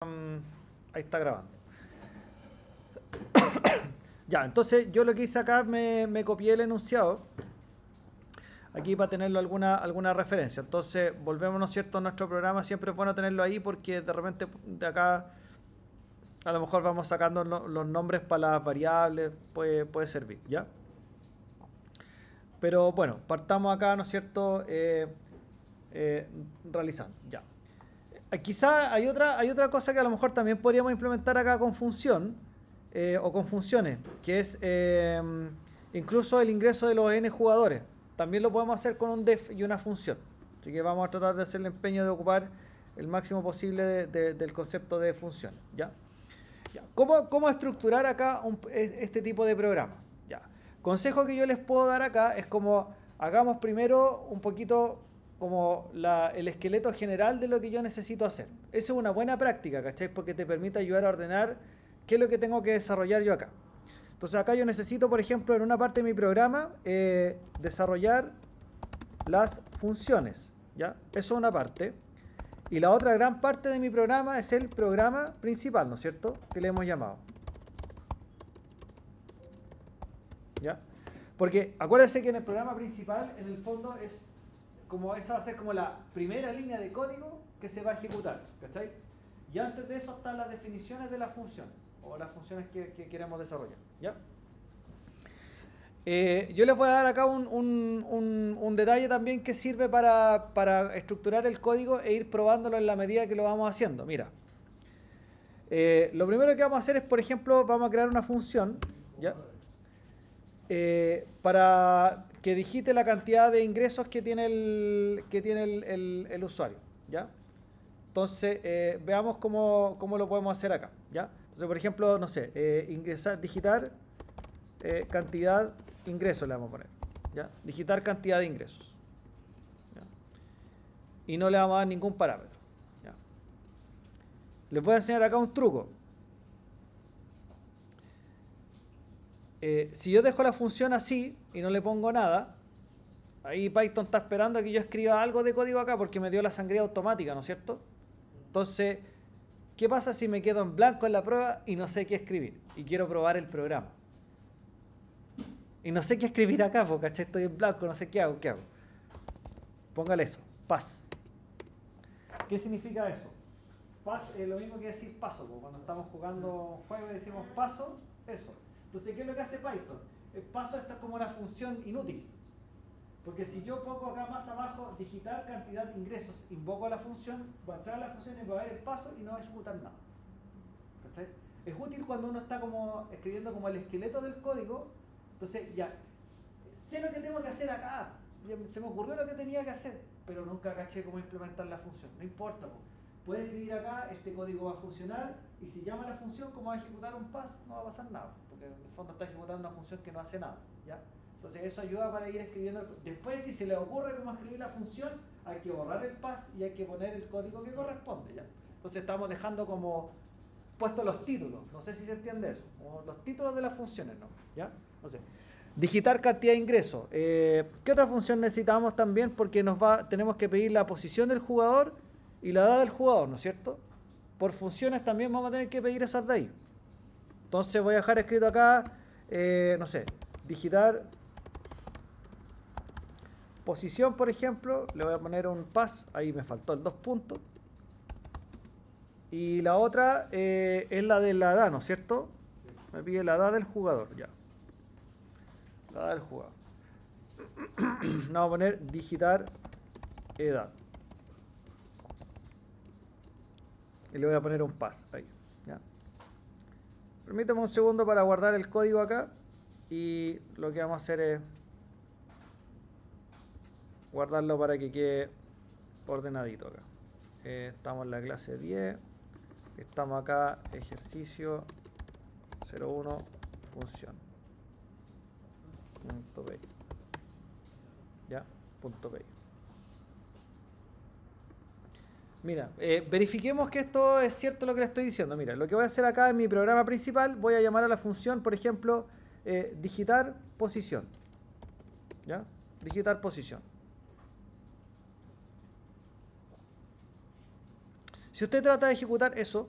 Ahí está grabando. Ya, entonces yo lo que hice acá, me copié el enunciado aquí para tenerlo alguna referencia. Entonces volvemos, ¿no es cierto?, a nuestro programa. Siempre es bueno tenerlo ahí porque de repente de acá a lo mejor vamos sacando los nombres para las variables, puede servir, ¿ya? Pero bueno, partamos acá, ¿no es cierto?, realizando, ya. Quizá hay otra cosa que a lo mejor también podríamos implementar acá con función o con funciones, que es incluso el ingreso de los n jugadores. También lo podemos hacer con un def y una función. Así que vamos a tratar de hacer el empeño de ocupar el máximo posible del concepto de función. ¿Ya? Ya. ¿Cómo estructurar acá este tipo de programa? Ya. Consejo que yo les puedo dar acá es como hagamos primero un poquito como el esqueleto general de lo que yo necesito hacer. Esa es una buena práctica, ¿cachai? Porque te permite ayudar a ordenar qué es lo que tengo que desarrollar yo acá. Entonces acá yo necesito, por ejemplo, en una parte de mi programa, desarrollar las funciones, ¿ya? Eso es una parte. Y la otra gran parte de mi programa es el programa principal, ¿no es cierto?, que le hemos llamado. ¿Ya? Porque acuérdense que en el programa principal, en el fondo, esa va a ser como la primera línea de código que se va a ejecutar, ¿cachai? Y antes de eso están las definiciones de la función, o las funciones que queremos desarrollar, ¿ya? Yo les voy a dar acá un detalle también que sirve para estructurar el código e ir probándolo en la medida que lo vamos haciendo. Mira, lo primero que vamos a hacer es, por ejemplo, vamos a crear una función, ¿ya? Para que digite la cantidad de ingresos que tiene el usuario, ¿ya? Entonces, veamos cómo lo podemos hacer acá, ¿ya? Entonces, por ejemplo, no sé, digitar cantidad ingresos le vamos a poner, ¿ya? Digitar cantidad de ingresos, ¿ya? Y no le vamos a dar ningún parámetro, ¿ya? Les voy a enseñar acá un truco. Si yo dejo la función así y no le pongo nada, ahí Python está esperando a que yo escriba algo de código acá porque me dio la sangría automática, ¿no es cierto? Entonces, ¿qué pasa si me quedo en blanco en la prueba y no sé qué escribir? Y quiero probar el programa. Y no sé qué escribir acá, porque ¿cachai? Estoy en blanco, no sé qué hago. Póngale eso, pass. ¿Qué significa eso? Pass es lo mismo que decir paso, como cuando estamos jugando juegos y decimos paso, eso. Entonces, ¿qué es lo que hace Python? El paso está como una función inútil. Porque si yo pongo acá más abajo, digitar cantidad de ingresos, invoco la función, voy a entrar a la función y voy a ver el paso y no va a ejecutar nada. ¿Cachai? Es útil cuando uno está como escribiendo como el esqueleto del código. Entonces ya, sé lo que tengo que hacer acá, se me ocurrió lo que tenía que hacer, pero nunca caché cómo implementar la función. No importa, puedes escribir acá, este código va a funcionar, y si llama a la función, como va a ejecutar un pass, no va a pasar nada, porque en el fondo está ejecutando una función que no hace nada, ¿ya? Entonces eso ayuda para ir escribiendo. Después, si se le ocurre cómo escribir la función, hay que borrar el pass y hay que poner el código que corresponde, ¿ya? Entonces estamos dejando como puestos los títulos, no sé si se entiende eso, como los títulos de las funciones, ¿no? ¿Ya? No sé. Digitar cantidad de ingresos. ¿Qué otra función necesitamos también? Porque tenemos que pedir la posición del jugador y la edad del jugador, ¿no es cierto? Por funciones también vamos a tener que pedir esas de ahí. Entonces voy a dejar escrito acá, no sé, digitar posición, por ejemplo. Le voy a poner un pass, ahí me faltó el 2 puntos. Y la otra es la de la edad, ¿no es cierto? Me pide la edad del jugador, ya. La edad del jugador. Vamos a poner digitar edad. Y le voy a poner un pass ahí, ¿ya? Permítame un segundo para guardar el código acá. Y lo que vamos a hacer es guardarlo para que quede ordenadito acá. Estamos en la clase 10. Estamos acá, ejercicio 01, función. Punto .py. ¿Ya? Punto .py. Mira, verifiquemos que esto es cierto lo que le estoy diciendo. Mira, lo que voy a hacer acá en mi programa principal, voy a llamar a la función, por ejemplo, digitar posición. ¿Ya? Digitar posición. Si usted trata de ejecutar eso,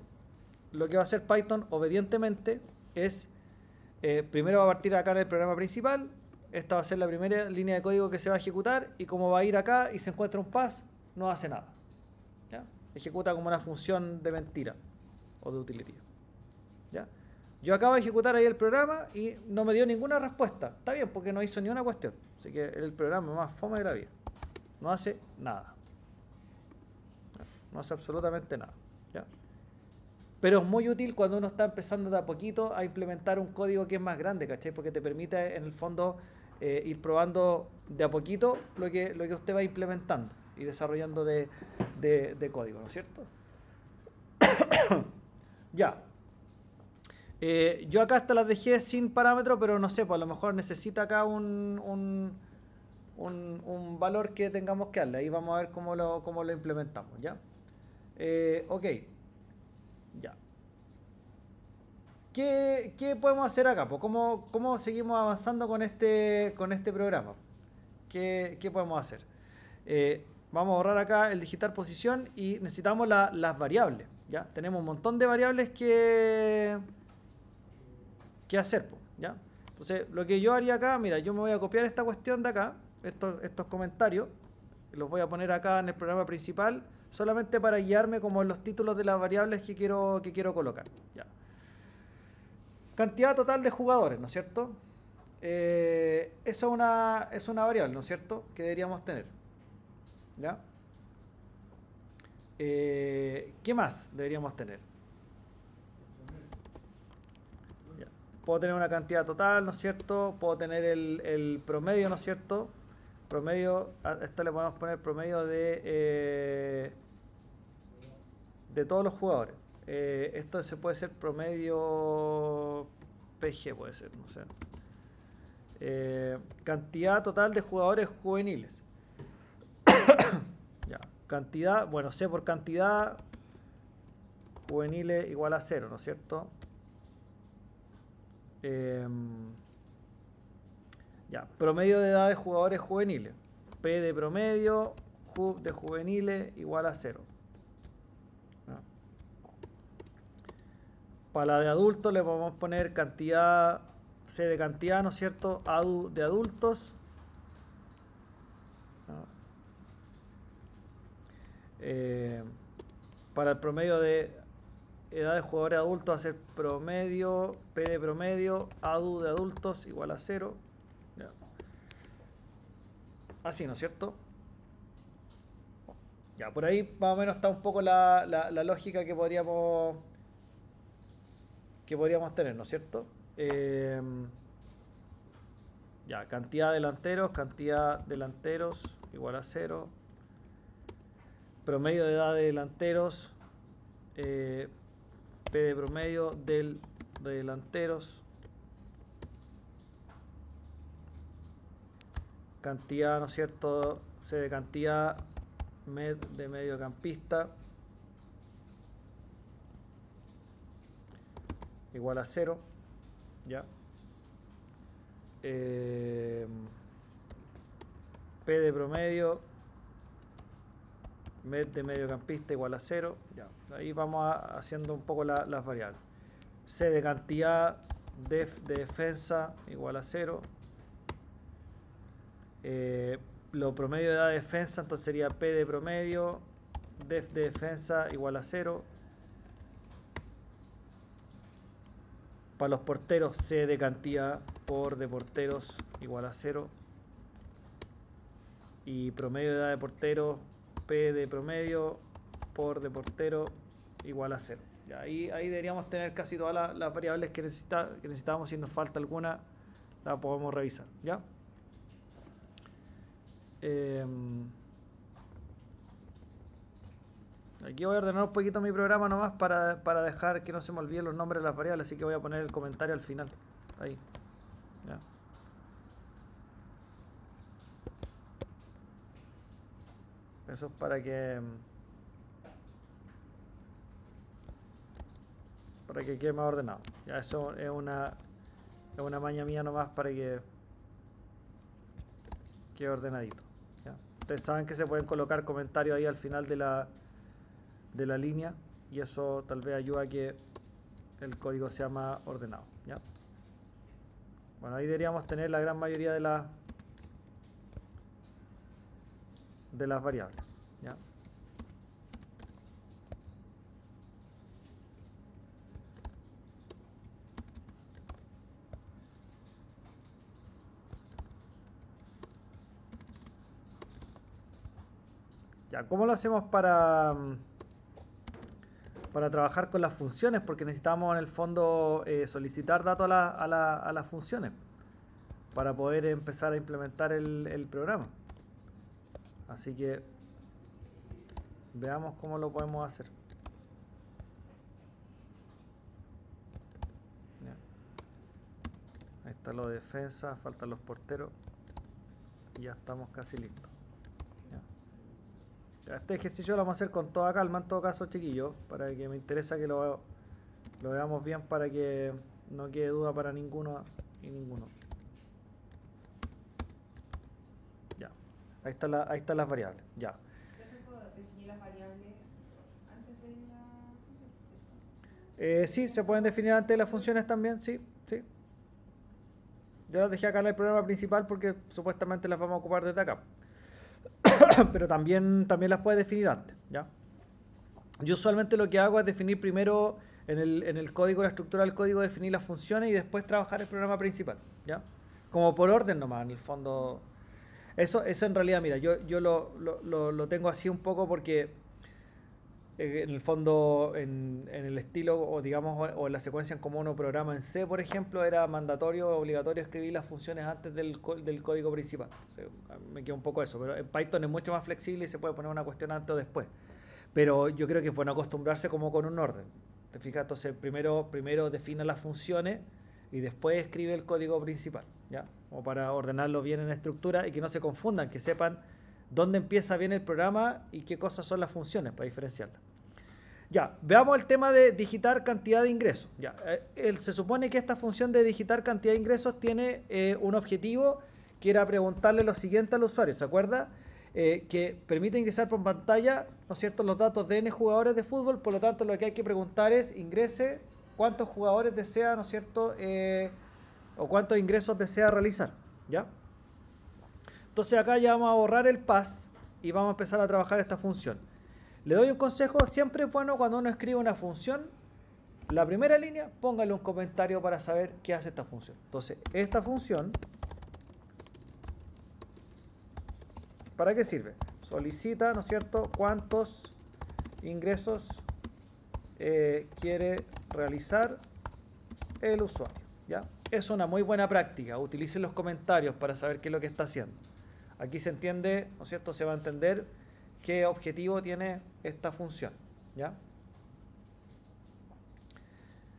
lo que va a hacer Python obedientemente es, primero va a partir acá en el programa principal, esta va a ser la primera línea de código que se va a ejecutar, y como va a ir acá y se encuentra un pass, no hace nada. ¿Ya? Ejecuta como una función de mentira o de utility. ¿Ya? Yo acabo de ejecutar ahí el programa y no me dio ninguna respuesta. Está bien, porque no hizo ni una cuestión. Así que el programa más fome de la vida. No hace nada. No hace absolutamente nada. ¿Ya? Pero es muy útil cuando uno está empezando de a poquito a implementar un código que es más grande, ¿cachai? Porque te permite en el fondo ir probando de a poquito lo que usted va implementando y desarrollando de código, ¿no es cierto? Ya. Yo acá hasta las dejé sin parámetro, pero no sé, pues a lo mejor necesita acá un valor que tengamos que darle. Ahí vamos a ver cómo lo implementamos, ¿ya? Ok. Ya. ¿Qué podemos hacer acá? Pues, ¿cómo seguimos avanzando con este programa? ¿Qué podemos hacer? Vamos a borrar acá el digitar posición y necesitamos las variables. ¿Ya? Tenemos un montón de variables que hacer. ¿Ya? Entonces, lo que yo haría acá, mira, yo me voy a copiar esta cuestión de acá, estos comentarios, los voy a poner acá en el programa principal, solamente para guiarme como en los títulos de las variables que quiero colocar. ¿Ya? Cantidad total de jugadores, ¿no es cierto? Eso es una variable, ¿no es cierto? Que deberíamos tener. ¿Ya? ¿Qué más deberíamos tener? Ya. Puedo tener una cantidad total, ¿no es cierto? Puedo tener el promedio, ¿no es cierto? Promedio, a esto le podemos poner promedio de todos los jugadores. Esto se puede ser promedio PG, puede ser, no sé. Cantidad total de jugadores juveniles. Ya. Cantidad, bueno, C por cantidad, juveniles igual a 0, ¿no es cierto? Ya. Promedio de edad de jugadores juveniles. P de promedio, Ju de juveniles igual a 0. Para la de adultos le podemos poner cantidad, C de cantidad, ¿no es cierto? ADU de adultos. Para el promedio de edad de jugadores adultos va a ser promedio, P de promedio, ADU de adultos igual a 0. Ya. Así, ¿no es cierto? Ya, por ahí más o menos está un poco la lógica que podríamos tener, ¿no es cierto? Ya, cantidad delanteros igual a 0. Promedio de edad de delanteros, P de promedio de delanteros. Cantidad, ¿no es cierto? C de cantidad, med de mediocampista igual a 0. Ya. P de promedio, med de mediocampista igual a 0. Ya. Ahí vamos haciendo un poco las variables. C de cantidad, def de defensa igual a 0. Lo promedio de edad de defensa, entonces sería P de promedio, def de defensa igual a 0. Para los porteros, C de cantidad por de porteros igual a 0. Y promedio de edad de portero, P de promedio por de portero igual a 0. Ya, ahí deberíamos tener casi todas las variables que necesitamos. Si nos falta alguna, la podemos revisar. ¿Ya? Aquí voy a ordenar un poquito mi programa nomás para dejar que no se me olviden los nombres de las variables, así que voy a poner el comentario al final. Ahí. Ya. Eso es para que quede más ordenado. Ya, eso es una maña mía nomás para que quede ordenadito. ¿Ya? Ustedes saben que se pueden colocar comentarios ahí al final de la línea, y eso tal vez ayuda a que el código se llama ordenado, ¿ya? Bueno, ahí deberíamos tener la gran mayoría de las variables, ¿ya? Ya, ¿cómo lo hacemos para trabajar con las funciones? Porque necesitamos en el fondo solicitar datos a las funciones para poder empezar a implementar el programa. Así que veamos cómo lo podemos hacer. Ya. Ahí está lo de defensa, faltan los porteros y ya estamos casi listos. Este ejercicio lo vamos a hacer con toda calma, en todo caso, chiquillos, para que me interesa que lo veamos bien, para que no quede duda para ninguno y ninguno. Ya, ahí están las variables, ya. ¿Puedo definir las variables antes de la función? Sí, se pueden definir antes de las funciones también, sí, sí. Yo las dejé acá en el programa principal porque supuestamente las vamos a ocupar desde acá. Pero también las puedes definir antes, ¿ya? Yo usualmente lo que hago es definir primero en el código, la estructura del código, definir las funciones y después trabajar el programa principal, ¿ya? Como por orden nomás, en el fondo. Eso en realidad, mira, yo lo tengo así un poco porque en el fondo, en el estilo, o digamos, o en la secuencia en como uno programa en C, por ejemplo, era mandatorio, obligatorio escribir las funciones antes del código principal. O sea, me queda un poco eso, pero en Python es mucho más flexible y se puede poner una cuestión antes o después. Pero yo creo que es bueno acostumbrarse como con un orden. ¿Te fijas? Entonces, primero define las funciones y después escribe el código principal, ¿ya? Como para ordenarlo bien en estructura y que no se confundan, que sepan dónde empieza bien el programa y qué cosas son las funciones para diferenciarlas. Ya, veamos el tema de digitar cantidad de ingresos. Ya, se supone que esta función de digitar cantidad de ingresos tiene un objetivo que era preguntarle lo siguiente al usuario, ¿se acuerda? Que permite ingresar por pantalla, ¿no es cierto?, los datos de n jugadores de fútbol, por lo tanto lo que hay que preguntar es ingrese cuántos jugadores desea, ¿no es cierto?, o cuántos ingresos desea realizar, ¿ya? Entonces acá ya vamos a borrar el pass y vamos a empezar a trabajar esta función. Le doy un consejo, siempre es bueno cuando uno escribe una función, la primera línea, póngale un comentario para saber qué hace esta función. Entonces, esta función, ¿para qué sirve? Solicita, ¿no es cierto?, cuántos ingresos quiere realizar el usuario, ¿ya? Es una muy buena práctica, utilicen los comentarios para saber qué es lo que está haciendo. Aquí se entiende, ¿no es cierto?, se va a entender qué objetivo tiene esta función, ¿ya?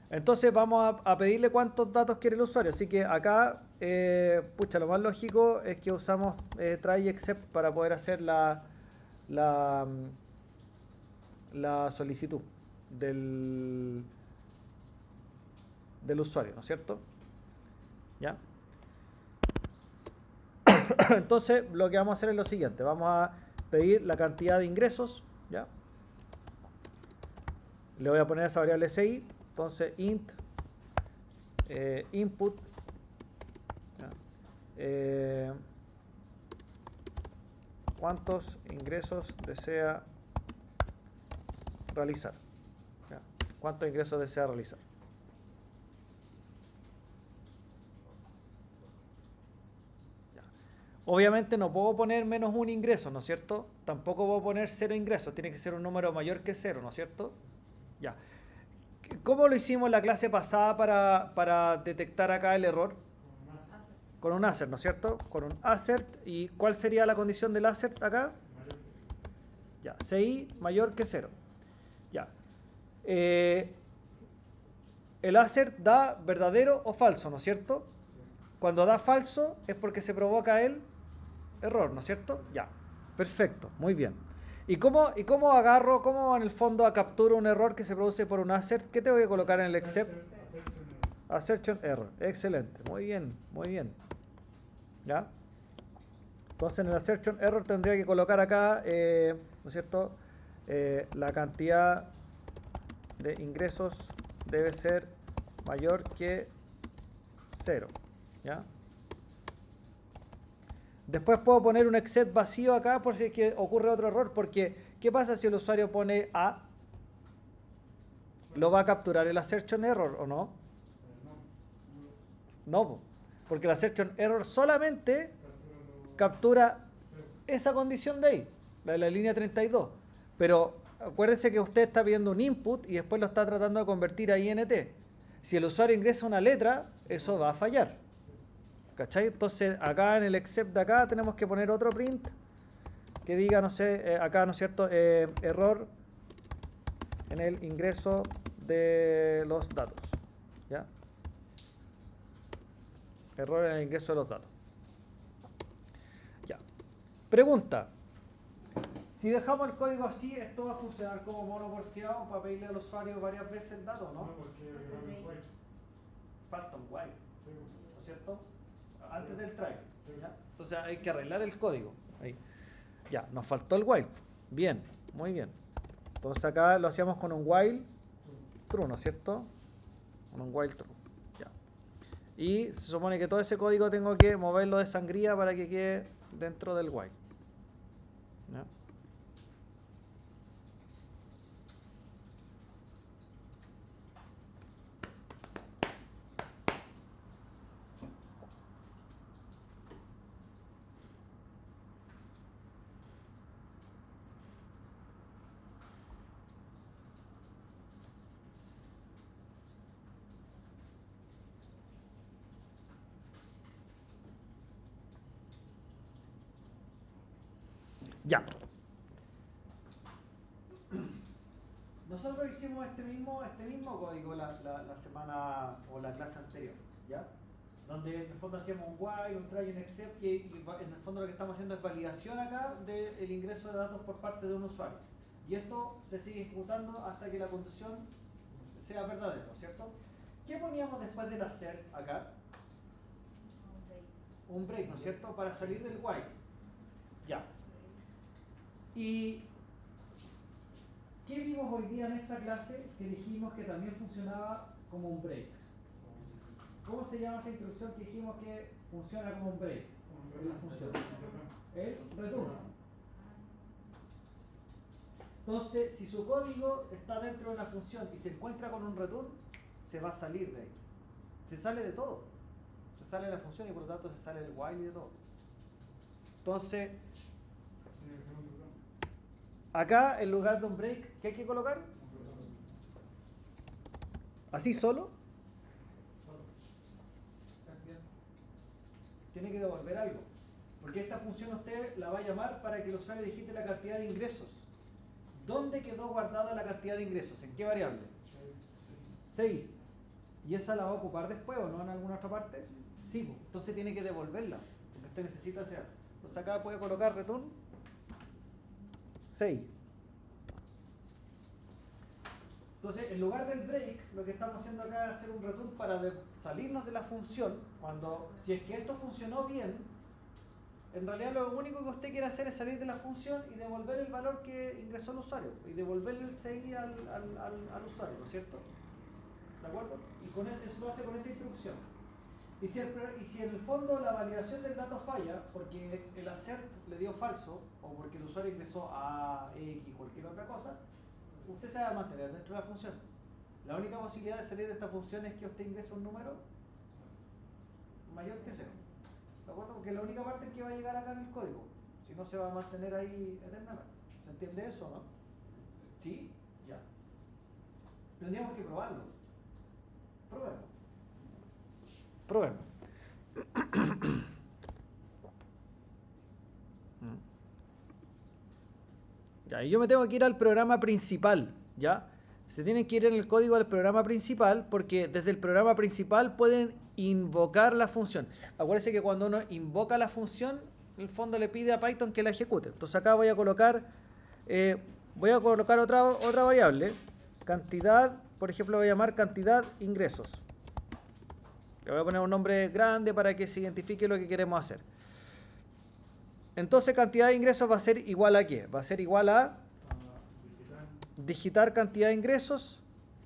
Entonces vamos a pedirle cuántos datos quiere el usuario. Así que acá, lo más lógico es que usamos try except para poder hacer la solicitud del usuario, ¿no es cierto? ¿Ya? Entonces lo que vamos a hacer es lo siguiente. Vamos a pedir la cantidad de ingresos, ¿ya? Le voy a poner esa variable CI, entonces int input, cuántos ingresos desea realizar, ¿ya? ¿Cuántos ingresos desea realizar? Obviamente no puedo poner menos un ingreso, ¿no es cierto? Tampoco puedo poner 0 ingresos, tiene que ser un número mayor que 0, ¿no es cierto? Ya. ¿Cómo lo hicimos la clase pasada para detectar acá el error? Con un assert, ¿no es cierto? Con un assert. ¿Y cuál sería la condición del assert acá? Ya, CI mayor que 0. Ya. El assert da verdadero o falso, ¿no es cierto? Cuando da falso es porque se provoca el error, ¿no es cierto? Ya, perfecto, muy bien. ¿Y cómo agarro, cómo en el fondo capturo un error que se produce por un assert? ¿Qué te voy a colocar en el except? Assertion error, excelente, muy bien, muy bien. ¿Ya? Entonces en el assertion error tendría que colocar acá, ¿no es cierto?, la cantidad de ingresos debe ser mayor que 0. ¿Ya? Después puedo poner un except vacío acá por si es que ocurre otro error, porque ¿qué pasa si el usuario pone A? ¿Lo va a capturar el assertion error o no? No, porque el assertion error solamente captura esa condición de ahí, la de la línea 32. Pero acuérdense que usted está viendo un input y después lo está tratando de convertir a INT. Si el usuario ingresa una letra, eso va a fallar. ¿Cachai? Entonces acá en el except de acá tenemos que poner otro print que diga, no sé, acá, ¿no es cierto? Error en el ingreso de los datos. ¿Ya? Error en el ingreso de los datos. Ya. Pregunta. Si dejamos el código así, ¿esto va a funcionar como mono porfiado para pedirle al usuario varias veces el dato, no? No, porque Falta un while, ¿no es cierto? Antes del try. Sí. ¿Ya? Entonces hay que arreglar el código. Ahí. Ya, nos faltó el while. Bien, muy bien. Entonces acá lo hacíamos con un while true, ¿no es cierto? Con un while true. Ya. Y se supone que todo ese código tengo que moverlo de sangría para que quede dentro del while. ¿Ya? Ya. Nosotros hicimos este mismo código la semana o la clase anterior, ¿ya? Donde en el fondo hacíamos un while, un try, un except, y en el fondo lo que estamos haciendo es validación acá del ingreso de datos por parte de un usuario. Y esto se sigue ejecutando hasta que la condición sea verdadera, ¿cierto? ¿Qué poníamos después del assert acá? Un break, ¿no es cierto? Para salir del while. Ya. ¿Y qué vimos hoy día en esta clase que dijimos que también funcionaba como un break? ¿Cómo se llama esa instrucción que dijimos que funciona como un break? La función. El return. Entonces, si su código está dentro de una función y se encuentra con un return, se va a salir de ahí. Se sale de todo. Se sale de la función y por lo tanto se sale del while y de todo. Entonces, acá, en lugar de un break, ¿qué hay que colocar? ¿Así solo? Tiene que devolver algo. Porque esta función usted la va a llamar para que el usuario digite la cantidad de ingresos. ¿Dónde quedó guardada la cantidad de ingresos? ¿En qué variable? 6. ¿Y esa la va a ocupar después o no en alguna otra parte? Sí, pues. Entonces tiene que devolverla. Porque usted necesita hacer. Entonces acá puede colocar return 6. Entonces, en lugar del break, lo que estamos haciendo acá es hacer un return para salirnos de la función. Cuando, si es que esto funcionó bien, en realidad lo único que usted quiere hacer es salir de la función y devolver el valor que ingresó el usuario. Y devolverle el 6 al usuario, ¿no es cierto? ¿De acuerdo? Y eso lo hace con esa instrucción. Y si en el fondo la validación del dato falla porque el assert le dio falso o porque el usuario ingresó a X, cualquier otra cosa, usted se va a mantener dentro de la función. La única posibilidad de salir de esta función es que usted ingrese un número mayor que 0. ¿De acuerdo? Porque es la única parte en que va a llegar acá en el código. Si no, se va a mantener ahí eternamente. ¿Se entiende eso, no? ¿Sí? Ya. Tendríamos que probarlo. Pruébalo. Ya, y yo me tengo que ir al programa principal, ¿ya? Se tienen que ir en el código del programa principal porque desde el programa principal pueden invocar la función. Acuérdense que cuando uno invoca la función, en el fondo le pide a Python que la ejecute. Entonces acá voy a colocar otra variable, cantidad, por ejemplo voy a llamar cantidad ingresos. Le voy a poner un nombre grande para que se identifique lo que queremos hacer. Entonces cantidad de ingresos va a ser igual a ¿qué? Va a ser igual a digitar cantidad de ingresos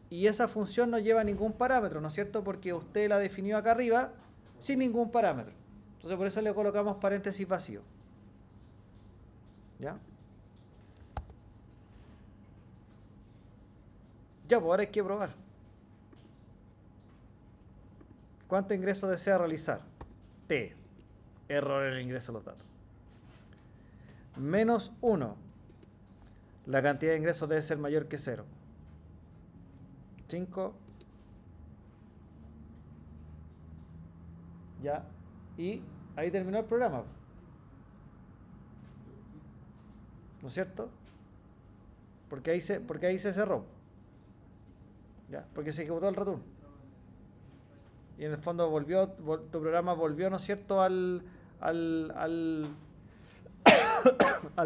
y esa función no lleva ningún parámetro, ¿no es cierto? Porque usted la definió acá arriba sin ningún parámetro. Entonces por eso le colocamos paréntesis vacío. ¿Ya? Ya, pues ahora hay que probar. ¿Cuánto ingreso desea realizar? T. Error en el ingreso de los datos. Menos 1. La cantidad de ingresos debe ser mayor que 0. 5. Ya. Y ahí terminó el programa. ¿No es cierto? Porque ahí se cerró. ¿Ya? Porque se ejecutó el return. Y en el fondo tu programa volvió, ¿no es cierto?, al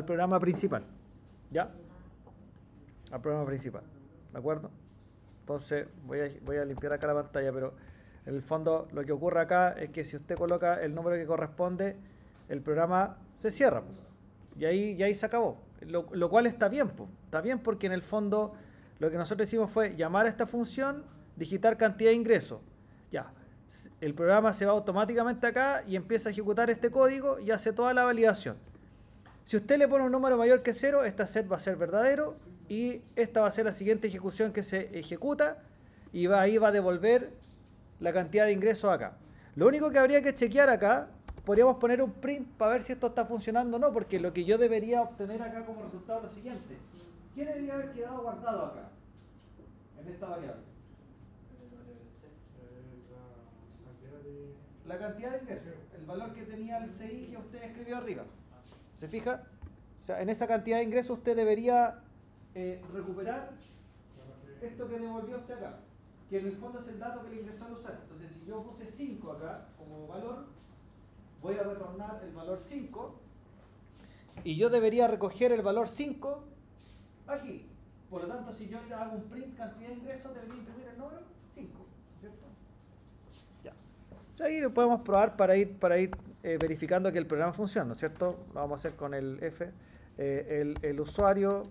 programa principal. ¿Ya? Al programa principal. ¿De acuerdo? Entonces voy a limpiar acá la pantalla, pero en el fondo lo que ocurre acá es que si usted coloca el número que corresponde, el programa se cierra. Y ahí se acabó. Lo cual está bien. Está bien porque en el fondo lo que nosotros hicimos fue llamar a esta función, digitar cantidad de ingresos. Ya. El programa se va automáticamente acá y empieza a ejecutar este código y hace toda la validación. Si usted le pone un número mayor que 0, esta set va a ser verdadero y esta va a ser la siguiente ejecución que se ejecuta y ahí va a devolver la cantidad de ingresos acá. Lo único que habría que chequear acá, podríamos poner un print para ver si esto está funcionando o no, porque lo que yo debería obtener acá como resultado es lo siguiente. ¿Qué debería haber quedado guardado acá? En esta variable. La cantidad de ingresos, el valor que tenía el CI que usted escribió arriba. ¿Se fija? O sea, en esa cantidad de ingresos usted debería recuperar esto que devolvió usted acá, que en el fondo es el dato que le ingresó al usuario. Entonces, si yo puse 5 acá como valor, voy a retornar el valor 5 y yo debería recoger el valor 5 aquí. Por lo tanto, si yo hago un print cantidad de ingresos, debería imprimir el número 5, ¿cierto? Ya. Ahí lo podemos probar para ir verificando que el programa funciona, ¿no es cierto? Lo vamos a hacer con el F. El usuario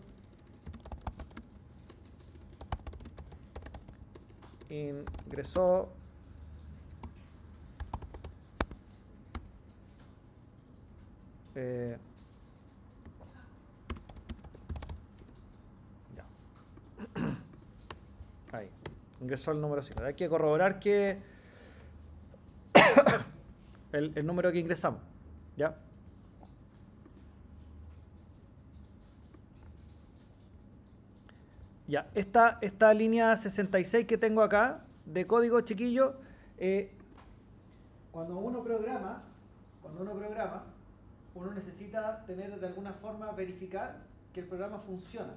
ingresó ya. Ahí, ingresó el número 5. Hay que corroborar que el número que ingresamos, ¿ya? Ya, esta línea 66 que tengo acá de código, chiquillo, cuando uno programa, uno necesita tener de alguna forma verificar que el programa funciona.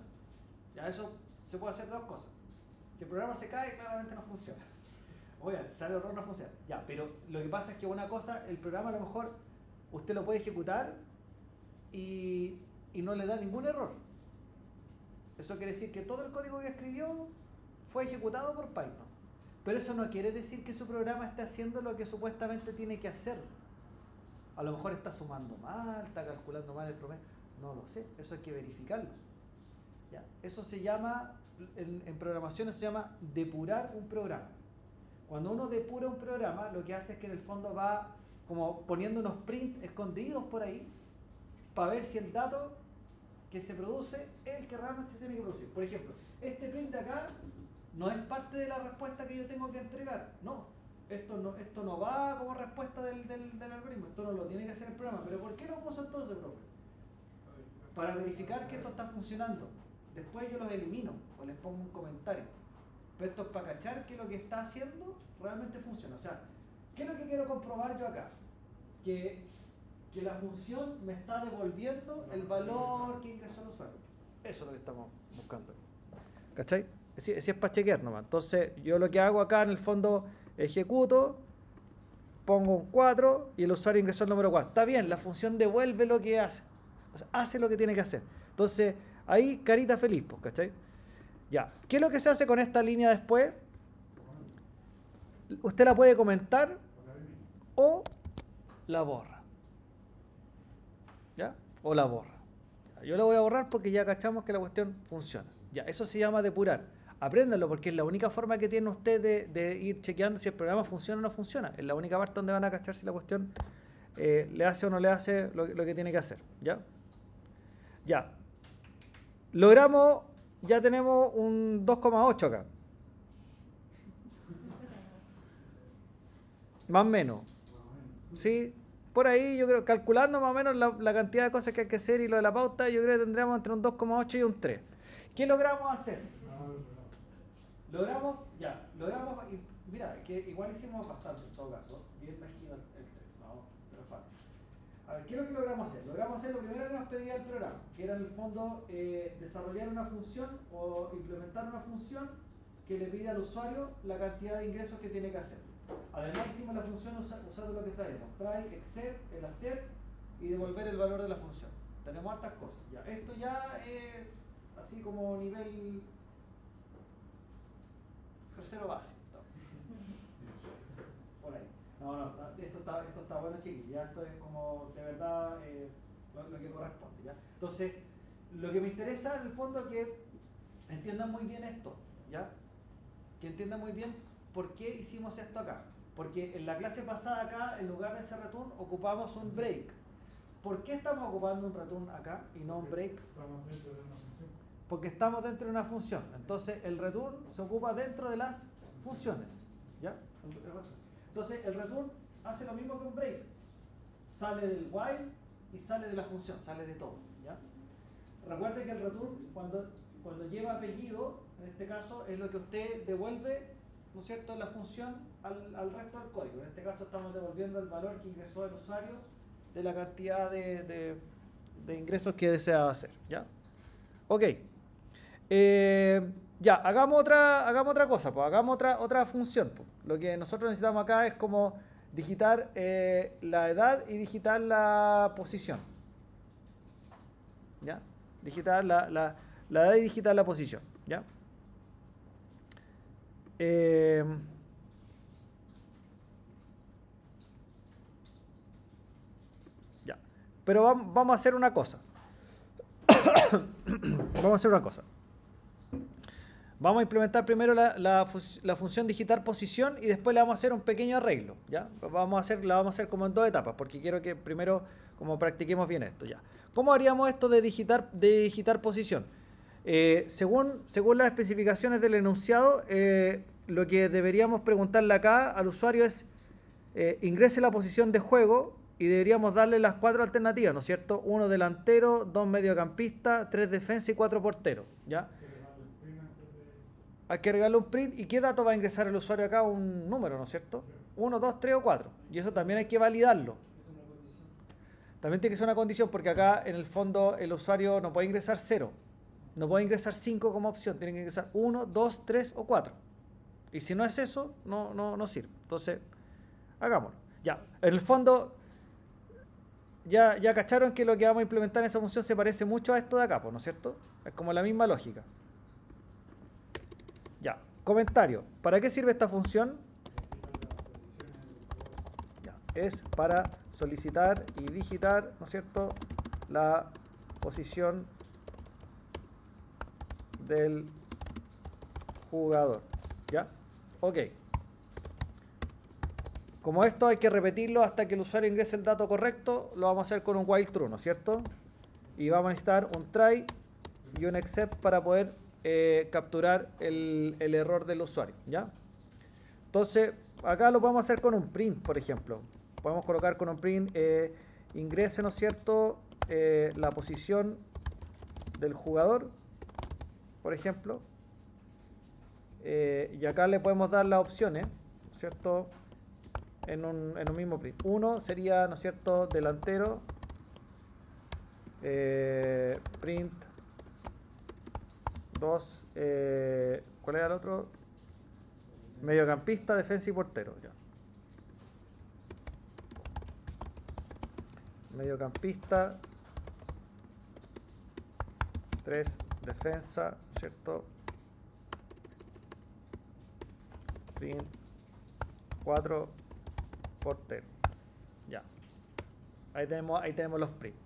Ya, eso se puede hacer de dos cosas. Si el programa se cae, claramente no funciona. Oye, sale error, no funciona. Ya, pero lo que pasa es que una cosa, el programa a lo mejor usted lo puede ejecutar y no le da ningún error. Eso quiere decir que todo el código que escribió fue ejecutado por Python. Pero eso no quiere decir que su programa esté haciendo lo que supuestamente tiene que hacer. A lo mejor está sumando mal, está calculando mal el promedio. No lo sé, eso hay que verificarlo. ¿Ya? Eso se llama, en programación se llama depurar un programa. Cuando uno depura un programa, lo que hace es que en el fondo va como poniendo unos prints escondidos por ahí para ver si el dato que se produce es el que realmente se tiene que producir. Por ejemplo, este print de acá no es parte de la respuesta que yo tengo que entregar. No, esto no va como respuesta del algoritmo. Esto no lo tiene que hacer el programa. ¿Pero por qué lo puso entonces, profe? Para verificar que esto está funcionando. Después yo los elimino o les pongo un comentario. Pero esto es para cachar que lo que está haciendo realmente funciona. O sea, ¿qué es lo que quiero comprobar yo acá? Que la función me está devolviendo el valor que ingresó el usuario. Eso es lo que estamos buscando. ¿Cachai? Si es para chequear nomás. Entonces, yo lo que hago acá en el fondo, ejecuto, pongo un 4 y el usuario ingresó el número 4. Está bien, la función devuelve lo que hace. O sea, hace lo que tiene que hacer. Entonces, ahí carita feliz, pues, ¿cachai? Ya. ¿Qué es lo que se hace con esta línea después? Usted la puede comentar o la borra. ¿Ya? O la borra. Yo la voy a borrar porque ya cachamos que la cuestión funciona. Ya, eso se llama depurar. Apréndanlo porque es la única forma que tiene usted de ir chequeando si el programa funciona o no funciona. Es la única parte donde van a cachar si la cuestión le hace o no le hace lo que tiene que hacer. ¿Ya? Ya. Logramos, ya tenemos un 2,8 acá. Más o menos. ¿Sí? Por ahí yo creo, calculando más o menos la cantidad de cosas que hay que hacer y lo de la pauta, yo creo que tendríamos entre un 2,8 y un 3. ¿Qué logramos hacer? Logramos, y mira, que igual hicimos bastante en todo caso, bien mezquino el 3, no, pero falta. A ver, ¿qué es lo que logramos hacer? Logramos hacer lo primero que nos pedía el programa, que era en el fondo desarrollar una función o implementar una función que le pide al usuario la cantidad de ingresos que tiene que hacer. Además hicimos la función usando lo que sabemos, try, except, el hacer y devolver el valor de la función. Tenemos hartas cosas. Ya, esto ya es así como nivel tercero básico. Por ahí. No, esto está bueno, chiquillos. Ya esto es como de verdad lo que corresponde. ¿Ya? Entonces, lo que me interesa en el fondo es que entiendan muy bien esto. ¿Ya? Que entiendan muy bien por qué hicimos esto acá. Porque en la clase pasada acá, en lugar de ese return, ocupamos un break. ¿Por qué estamos ocupando un return acá y no un break? Estamos dentro de una función. Porque estamos dentro de una función. Entonces el return se ocupa dentro de las funciones. ¿Ya? Entonces el return hace lo mismo que un break. Sale del while y sale de la función, sale de todo. ¿Ya? Recuerde que el return cuando lleva apellido, en este caso, es lo que usted devuelve, ¿no es cierto?, la función al resto del código. En este caso estamos devolviendo el valor que ingresó el usuario de la cantidad de ingresos que desea hacer. ¿Ya? Ok. Ya, hagamos otra cosa, pues, hagamos otra función. Pues. Lo que nosotros necesitamos acá es como digitar la edad y digitar la posición. ¿Ya? Digitar la edad y digitar la posición. ¿Ya? Ya. Pero vamos a hacer una cosa. Vamos a hacer una cosa. Vamos a implementar primero la función digitar posición y después le vamos a hacer un pequeño arreglo. ¿Ya? La vamos a hacer como en dos etapas porque quiero que primero como practiquemos bien esto. ¿Ya? ¿Cómo haríamos esto de digitar posición? Según las especificaciones del enunciado, lo que deberíamos preguntarle acá al usuario es ingrese la posición de juego y deberíamos darle las 4 alternativas, ¿no es cierto? 1 delantero, 2 mediocampistas, 3 defensa y 4 porteros. ¿Ya? Hay que agregarle un print. ¿Y qué dato va a ingresar el usuario acá? Un número, ¿no es cierto? 1, 2, 3 o 4. Y eso también hay que validarlo. También tiene que ser una condición porque acá en el fondo el usuario no puede ingresar 0. No puede ingresar 5 como opción. Tiene que ingresar 1, 2, 3 o 4. Y si no es eso, no sirve. Entonces, hagámoslo. Ya, en el fondo, ya cacharon que lo que vamos a implementar en esa función se parece mucho a esto de acá, ¿no es cierto? Es como la misma lógica. Ya, comentario. ¿Para qué sirve esta función? Ya, es para solicitar y digitar, ¿no es cierto?, la posición del jugador. ¿Ya? Ok. Como esto hay que repetirlo hasta que el usuario ingrese el dato correcto, lo vamos a hacer con un while true, ¿no es cierto? Y vamos a necesitar un try y un except para poder capturar el error del usuario, ¿ya? Entonces, acá lo podemos hacer con un print, por ejemplo. Podemos colocar con un print, ingrese, ¿no es cierto?, la posición del jugador, por ejemplo. Y acá le podemos dar las opciones, ¿no es cierto?, en un mismo print. Uno sería, ¿no es cierto?, delantero, print 2, ¿cuál era el otro? Mediocampista, defensa y portero. Ya. Mediocampista, 3 defensa, ¿cierto? Print 4 portero. Ya. Ahí tenemos los prints.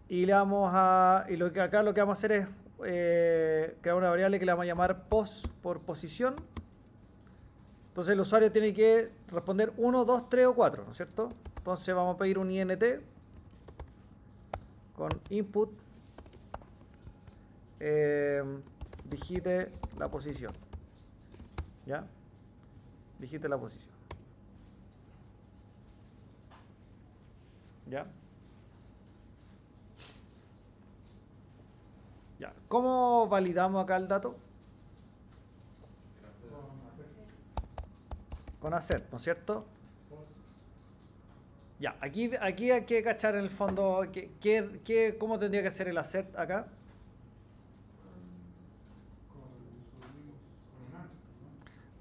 Y le vamos a. Y acá lo que vamos a hacer es crear una variable que le vamos a llamar pos por posición. Entonces el usuario tiene que responder 1, 2, 3 o 4, ¿no es cierto? Entonces vamos a pedir un int con input digite la posición. ¿Ya? Digite la posición. ¿Ya? Ya. ¿Cómo validamos acá el dato? Con assert, ¿no es cierto? Ya, aquí hay que cachar en el fondo cómo tendría que ser el assert acá.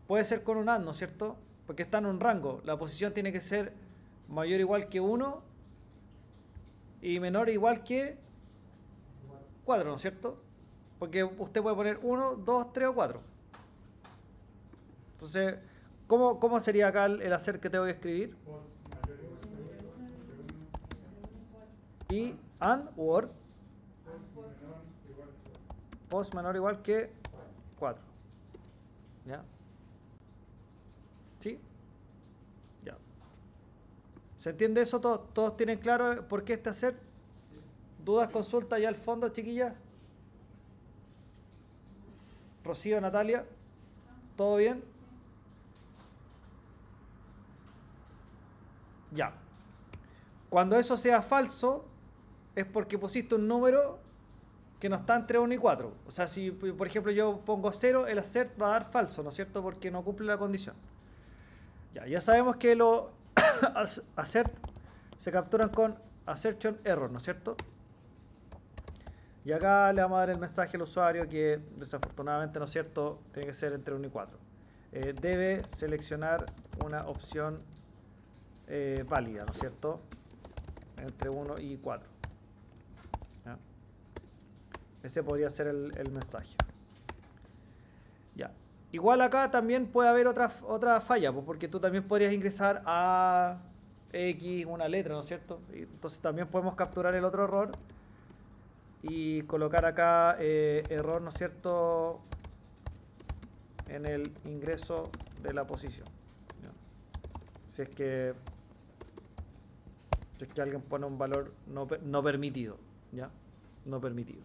Puede ser con un AND, ¿no es cierto? Porque está en un rango. La posición tiene que ser mayor o igual que 1 y menor o igual que 4, ¿no es cierto? Porque usted puede poner 1, 2, 3 o 4. Entonces, ¿cómo sería acá el hacer que tengo que escribir? Y and or post menor o igual que 4. ¿Ya? ¿Sí? Ya. ¿Se entiende eso? ¿Todos tienen claro por qué este hacer? Sí. ¿Dudas, consultas ya al fondo, chiquillas? Rocío, Natalia, ¿todo bien? Ya. Cuando eso sea falso, es porque pusiste un número que no está entre 1 y 4. O sea, si por ejemplo yo pongo 0, el assert va a dar falso, ¿no es cierto? Porque no cumple la condición. Ya sabemos que los assert se capturan con assertion error, ¿no es cierto? Y acá le vamos a dar el mensaje al usuario que desafortunadamente, ¿no es cierto?, tiene que ser entre 1 y 4. Debe seleccionar una opción válida, ¿no es cierto?, entre 1 y 4. ¿Ya? Ese podría ser el mensaje. Ya. Igual acá también puede haber otra falla, pues, porque tú también podrías ingresar a X, una letra, ¿no es cierto? Y entonces también podemos capturar el otro error y colocar acá error, ¿no es cierto?, en el ingreso de la posición. ¿Ya? Si es que alguien pone un valor no permitido, ¿ya? No permitido.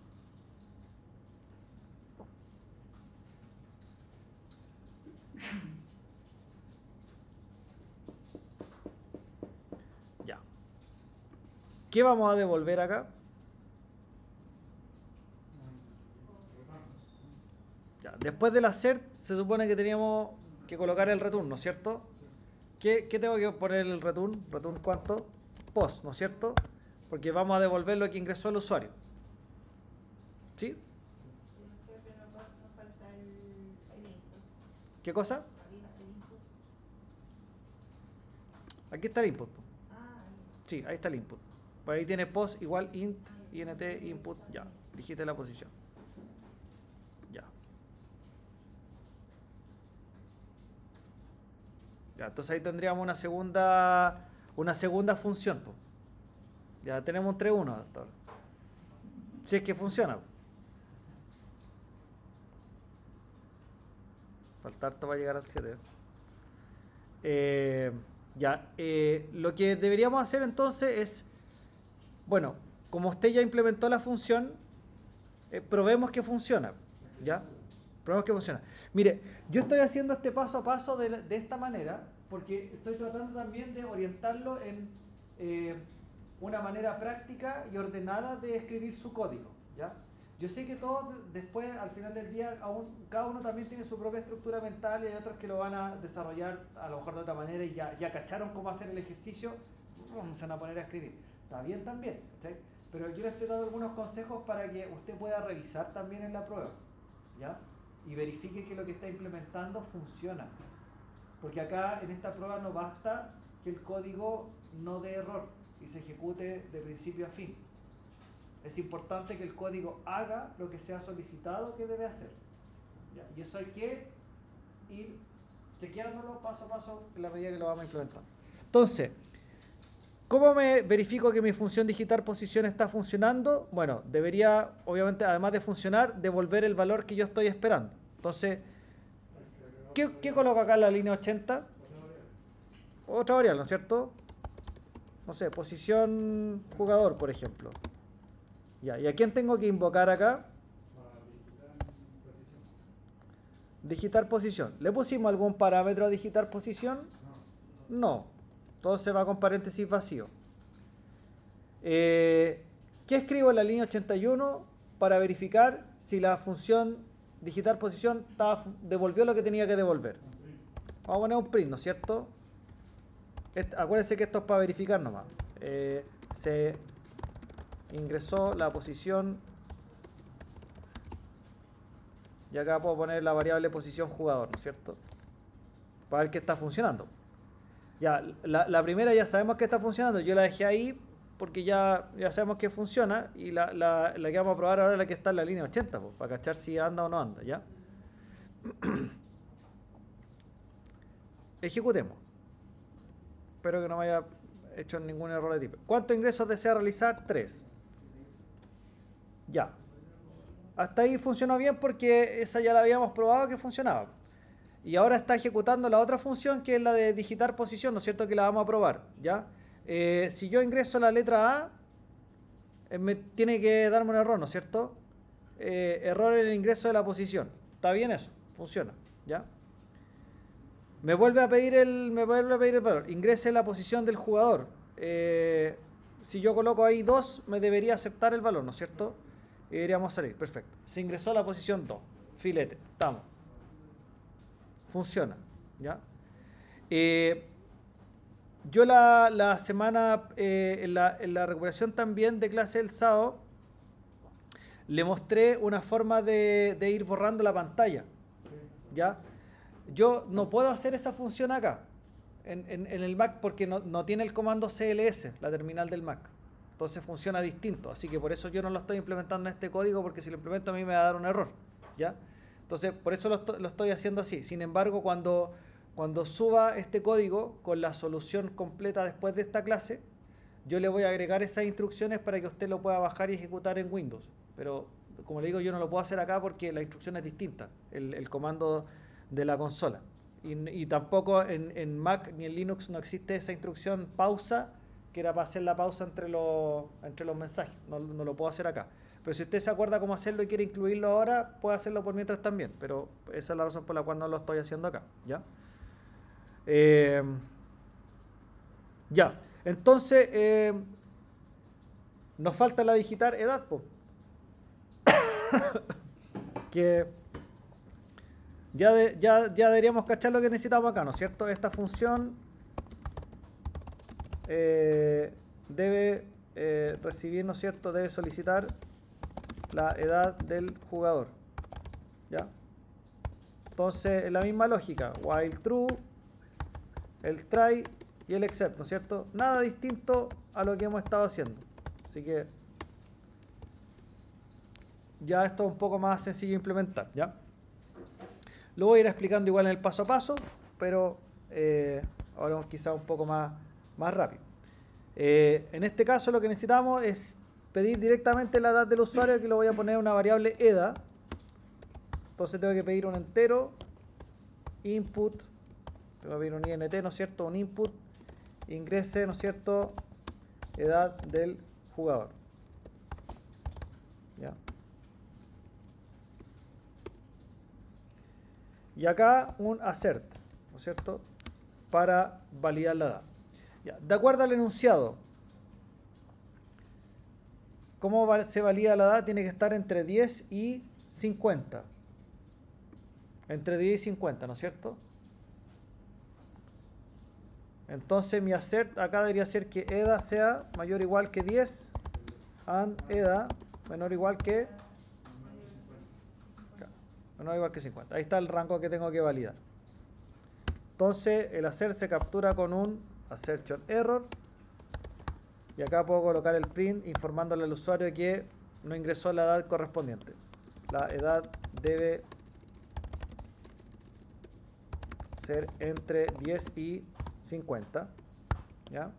Ya. ¿Qué vamos a devolver acá? Ya. Después del assert se supone que teníamos que colocar el return, ¿no es cierto? ¿Qué tengo que poner el return? ¿Return cuánto? Post, ¿no es cierto? Porque vamos a devolver lo que ingresó el usuario. ¿Sí? ¿Qué cosa? Aquí está el input. Sí, ahí está el input. Pues ahí tiene post igual int, int, input, ya. Digite la posición. Ya. Ya, entonces ahí tendríamos una segunda función. Po. Ya tenemos un 3-1 hasta ahora. Si es que funciona. Falta harto para llegar al 7. Lo que deberíamos hacer entonces es, bueno, como usted ya implementó la función, probemos que funciona. ¿Ya? Probemos que funciona. Mire, yo estoy haciendo este paso a paso de esta manera porque estoy tratando también de orientarlo en una manera práctica y ordenada de escribir su código. ¿Ya? Yo sé que todos después, al final del día, cada uno también tiene su propia estructura mental y hay otros que lo van a desarrollar a lo mejor de otra manera y ya cacharon cómo hacer el ejercicio, se van a poner a escribir. Está bien también, ¿sí? Pero yo les estoy dando algunos consejos para que usted pueda revisar también en la prueba, ¿ya? Y verifique que lo que está implementando funciona. Porque acá en esta prueba no basta que el código no dé error y se ejecute de principio a fin. Es importante que el código haga lo que se ha solicitado que debe hacer. ¿Ya? Y eso hay que ir chequeándolo paso a paso en la medida que lo vamos a implementar. Entonces, ¿Cómo me verifico que mi función digitar posición está funcionando? Bueno, debería, obviamente, además de funcionar, devolver el valor que yo estoy esperando. Entonces, ¿qué coloco acá en la línea 80? Otra variable, ¿no es cierto? No sé, posición jugador, por ejemplo. Ya, ¿y a quién tengo que invocar acá? Digitar posición. ¿Le pusimos algún parámetro a digitar posición? No. Entonces va con paréntesis vacío. ¿Qué escribo en la línea 81 para verificar si la función digitar posición devolvió lo que tenía que devolver? Vamos a poner un print, ¿no es cierto? Acuérdense que esto es para verificar nomás. Se ingresó la posición. Y acá puedo poner la variable posición jugador, ¿no es cierto? Para ver que está funcionando. Ya, la primera ya sabemos que está funcionando. Yo la dejé ahí porque ya sabemos que funciona. Y la que vamos a probar ahora es la que está en la línea 80, pues, para cachar si anda o no anda, ¿ya? Ejecutemos. Espero que no me haya hecho ningún error de tipo. ¿Cuántos ingresos desea realizar? 3. Ya. Hasta ahí funcionó bien porque esa ya la habíamos probado que funcionaba. Y ahora está ejecutando la otra función que es la de digitar posición, ¿no es cierto? Que la vamos a probar, ¿ya? Si yo ingreso la letra A, me tiene que darme un error, ¿no es cierto? Error en el ingreso de la posición. ¿Está bien eso? Funciona, ¿ya? Me vuelve a pedir el valor. Ingrese la posición del jugador. Si yo coloco ahí 2, me debería aceptar el valor, ¿no es cierto? Y deberíamos salir. Perfecto. Se ingresó a la posición 2. Filete. Estamos. Funciona. ¿Ya? Yo la semana, en la recuperación también de clase del sábado, le mostré una forma de ir borrando la pantalla. ¿Ya? Yo no puedo hacer esa función acá, en el Mac, porque no tiene el comando CLS, la terminal del Mac. Entonces funciona distinto. Así que por eso yo no lo estoy implementando en este código, porque si lo implemento a mí me va a dar un error. ¿Ya? Entonces por eso lo estoy haciendo así. Sin embargo, cuando suba este código con la solución completa después de esta clase, yo le voy a agregar esas instrucciones para que usted lo pueda bajar y ejecutar en Windows. Pero como le digo, yo no lo puedo hacer acá porque la instrucción es distinta. El comando de la consola. Y tampoco en Mac ni en Linux no existe esa instrucción pausa, que era para hacer la pausa entre los mensajes. No lo puedo hacer acá. Pero si usted se acuerda cómo hacerlo y quiere incluirlo ahora, puede hacerlo por mientras también. Pero esa es la razón por la cual no lo estoy haciendo acá. ¿Ya? Ya. Entonces, nos falta la digitar edad, po. Que ya deberíamos cachar lo que necesitamos acá, ¿no es cierto? Esta función debe recibir, ¿no es cierto? Debe solicitar la edad del jugador. ¿Ya? Entonces, en la misma lógica, while true, el try y el except, ¿no es cierto? Nada distinto a lo que hemos estado haciendo. Así que ya esto es un poco más sencillo de implementar, ¿ya? Lo voy a ir explicando igual en el paso a paso, pero ahora quizá un poco más rápido. En este caso lo que necesitamos es pedir directamente la edad del usuario, que lo voy a poner una variable eda. Entonces tengo que pedir un entero, input, tengo que pedir un int, ¿no es cierto? Un input, ingrese, ¿no es cierto? Edad del jugador. ¿Ya? Y acá un assert, ¿no es cierto? Para validar la edad. Ya. De acuerdo al enunciado, ¿cómo se valida la edad? Tiene que estar entre 10 y 50. Entre 10 y 50, ¿no es cierto? Entonces mi assert acá debería ser que eda sea mayor o igual que 10 and eda menor o igual que 50. Ahí está el rango que tengo que validar. Entonces el assert se captura con un assertion error. Y acá puedo colocar el print informándole al usuario que no ingresó la edad correspondiente. La edad debe ser entre 10 y 50. ¿Ya?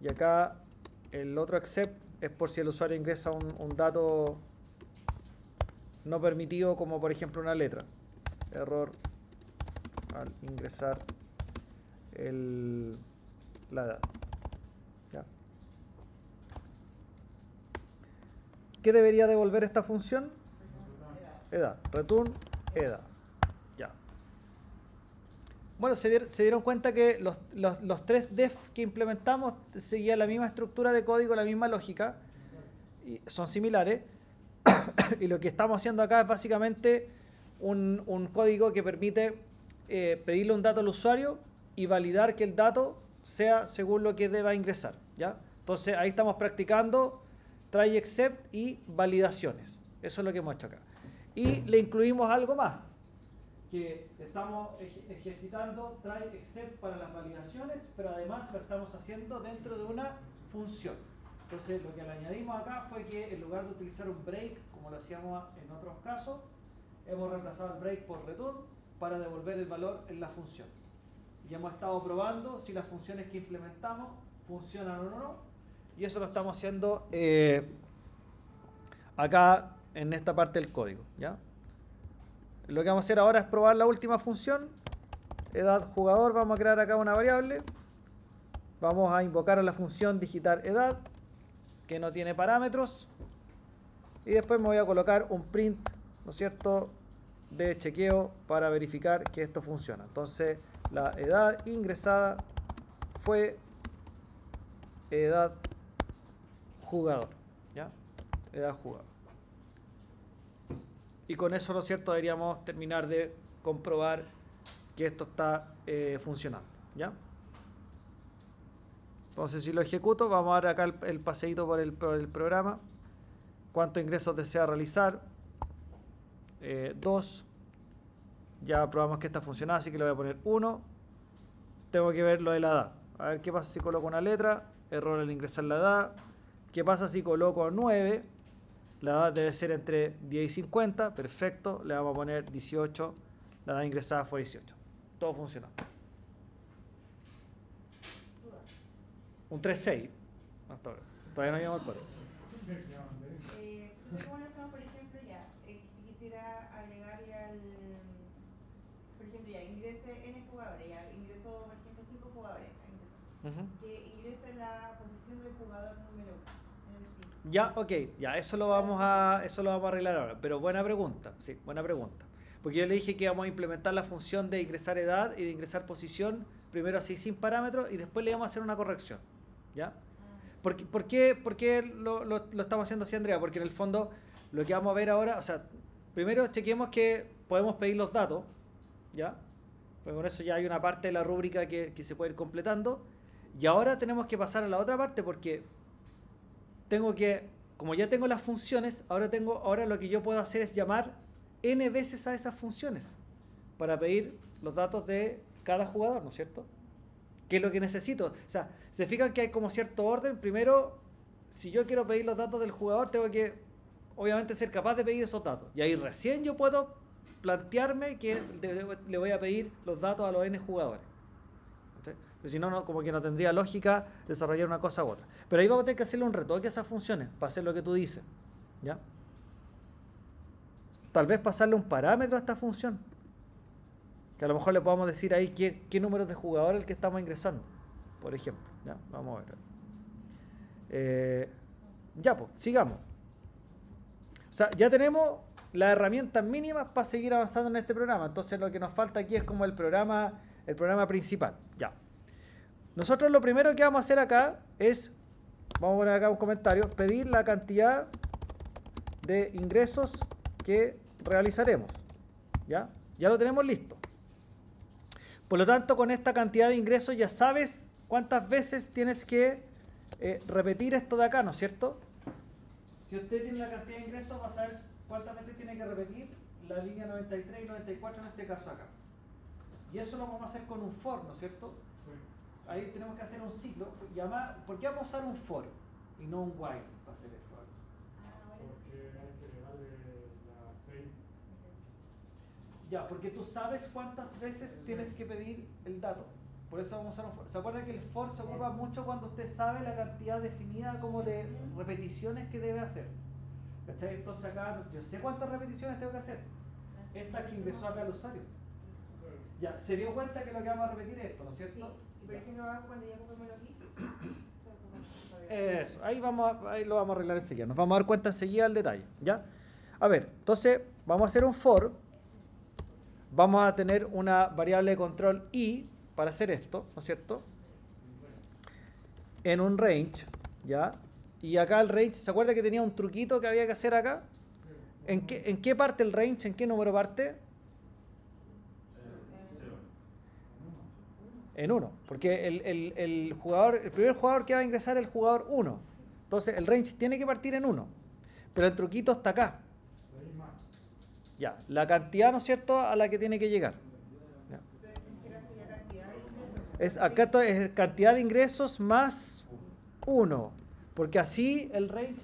Y acá el otro except es por si el usuario ingresa un dato no permitido, como por ejemplo una letra. Error al ingresar la edad. ¿Ya? ¿Qué debería devolver esta función? Edad. Return edad. Ya. Bueno, se dieron cuenta que los tres def que implementamos seguían la misma estructura de código, la misma lógica, y son similares. Y lo que estamos haciendo acá es básicamente un código que permite pedirle un dato al usuario y validar que el dato sea según lo que deba ingresar, ¿ya? Entonces ahí estamos practicando try except y validaciones. Eso es lo que hemos hecho acá. Y le incluimos algo más, que estamos ejercitando try except para las validaciones, pero además lo estamos haciendo dentro de una función. Entonces lo que le añadimos acá fue que en lugar de utilizar un break, como lo hacíamos en otros casos, hemos reemplazado el break por return para devolver el valor en la función. Y hemos estado probando si las funciones que implementamos funcionan o no. Y eso lo estamos haciendo acá en esta parte del código, ¿ya? Lo que vamos a hacer ahora es probar la última función. Edad jugador, vamos a crear acá una variable. Vamos a invocar a la función digitar edad, que no tiene parámetros. Y después me voy a colocar un print, ¿no es cierto?, de chequeo para verificar que esto funciona. Entonces, la edad ingresada fue edad jugador, ¿ya? Edad jugador. Y con eso, ¿no es cierto?, deberíamos terminar de comprobar que esto está funcionando, ¿ya? Entonces, si lo ejecuto, vamos a dar acá el paseíto por el programa. ¿Cuántos ingresos desea realizar? 2. Ya probamos que esta funciona, así que le voy a poner 1. Tengo que ver lo de la edad. A ver qué pasa si coloco una letra. Error al ingresar la edad. ¿Qué pasa si coloco 9? La edad debe ser entre 10 y 50. Perfecto. Le vamos a poner 18. La edad ingresada fue 18. Todo funcionó. Un 3.6. Hasta ahora. Todavía no llegamos al código. ¿Cómo lo hacemos, por ejemplo, ya? Si quisiera agregarle al... Por ejemplo, ya ingrese N jugadores, ya ingresó, por ejemplo, 5 jugadores. Que ingrese la posición del jugador número 1. Ya, ok, ya, eso lo vamos a arreglar ahora. Pero buena pregunta, sí, buena pregunta. Porque yo le dije que íbamos a implementar la función de ingresar edad y de ingresar posición, primero así sin parámetros, y después le íbamos a hacer una corrección. ¿Ya? ¿Por qué lo estamos haciendo así, Andrea? Porque en el fondo lo que vamos a ver ahora, o sea, primero chequeemos que podemos pedir los datos, ¿ya? Pues con eso ya hay una parte de la rúbrica que se puede ir completando. Y ahora tenemos que pasar a la otra parte porque tengo que, como ya tengo las funciones, ahora lo que yo puedo hacer es llamar n veces a esas funciones para pedir los datos de cada jugador, ¿no es cierto? ¿Qué es lo que necesito? O sea, se fijan que hay como cierto orden. Primero, si yo quiero pedir los datos del jugador, tengo que, obviamente, ser capaz de pedir esos datos. Y ahí recién yo puedo plantearme que le voy a pedir los datos a los n jugadores. ¿Sí? Porque si no, como que no tendría lógica desarrollar una cosa u otra. Pero ahí vamos a tener que hacerle un retoque a esas funciones para hacer lo que tú dices. ¿Ya? Tal vez pasarle un parámetro a esta función. Que a lo mejor le podamos decir ahí qué números de jugador es el que estamos ingresando, por ejemplo. ¿Ya? Vamos a ver. Ya, pues, sigamos. O sea, ya tenemos las herramientas mínimas para seguir avanzando en este programa. Entonces lo que nos falta aquí es como el programa principal. Ya. Nosotros lo primero que vamos a hacer acá es, vamos a poner acá un comentario, pedir la cantidad de ingresos que realizaremos. ¿Ya? Ya lo tenemos listo. Por lo tanto, con esta cantidad de ingresos ya sabes cuántas veces tienes que repetir esto de acá, ¿no es cierto? Si usted tiene la cantidad de ingresos, va a saber cuántas veces tiene que repetir la línea 93 y 94 en este caso acá. Y eso lo vamos a hacer con un for, ¿no es cierto? Sí. Ahí tenemos que hacer un ciclo. ¿Por qué vamos a usar un for y no un while para hacer esto? Porque hay que darle la 6. Ya, porque tú sabes cuántas veces tienes que pedir el dato. Por eso vamos a usar un for. ¿Se acuerda que el for se ocupa mucho cuando usted sabe la cantidad definida como de repeticiones que debe hacer? ¿Cachai? Entonces acá yo sé cuántas repeticiones tengo que hacer. Esta que ingresó acá el usuario. Ya, se dio cuenta que lo que vamos a repetir es esto, ¿no es cierto? Sí. Y por ejemplo, abajo cuando ya ocupemos aquí. Eso, ahí lo vamos a arreglar enseguida. Nos vamos a dar cuenta enseguida del detalle, ¿ya? A ver, entonces vamos a hacer un for. Vamos a tener una variable de control i para hacer esto, ¿no es cierto? En un range, ¿ya? Y acá el range, ¿se acuerda que tenía un truquito que había que hacer acá? ¿En qué parte el range? ¿En qué número parte? En 1, porque el primer jugador que va a ingresar es el jugador 1. Entonces el range tiene que partir en 1. Pero el truquito está acá. Ya, la cantidad, ¿no es cierto?, a la que tiene que llegar. Ya. Acá es cantidad de ingresos más 1. Porque así el range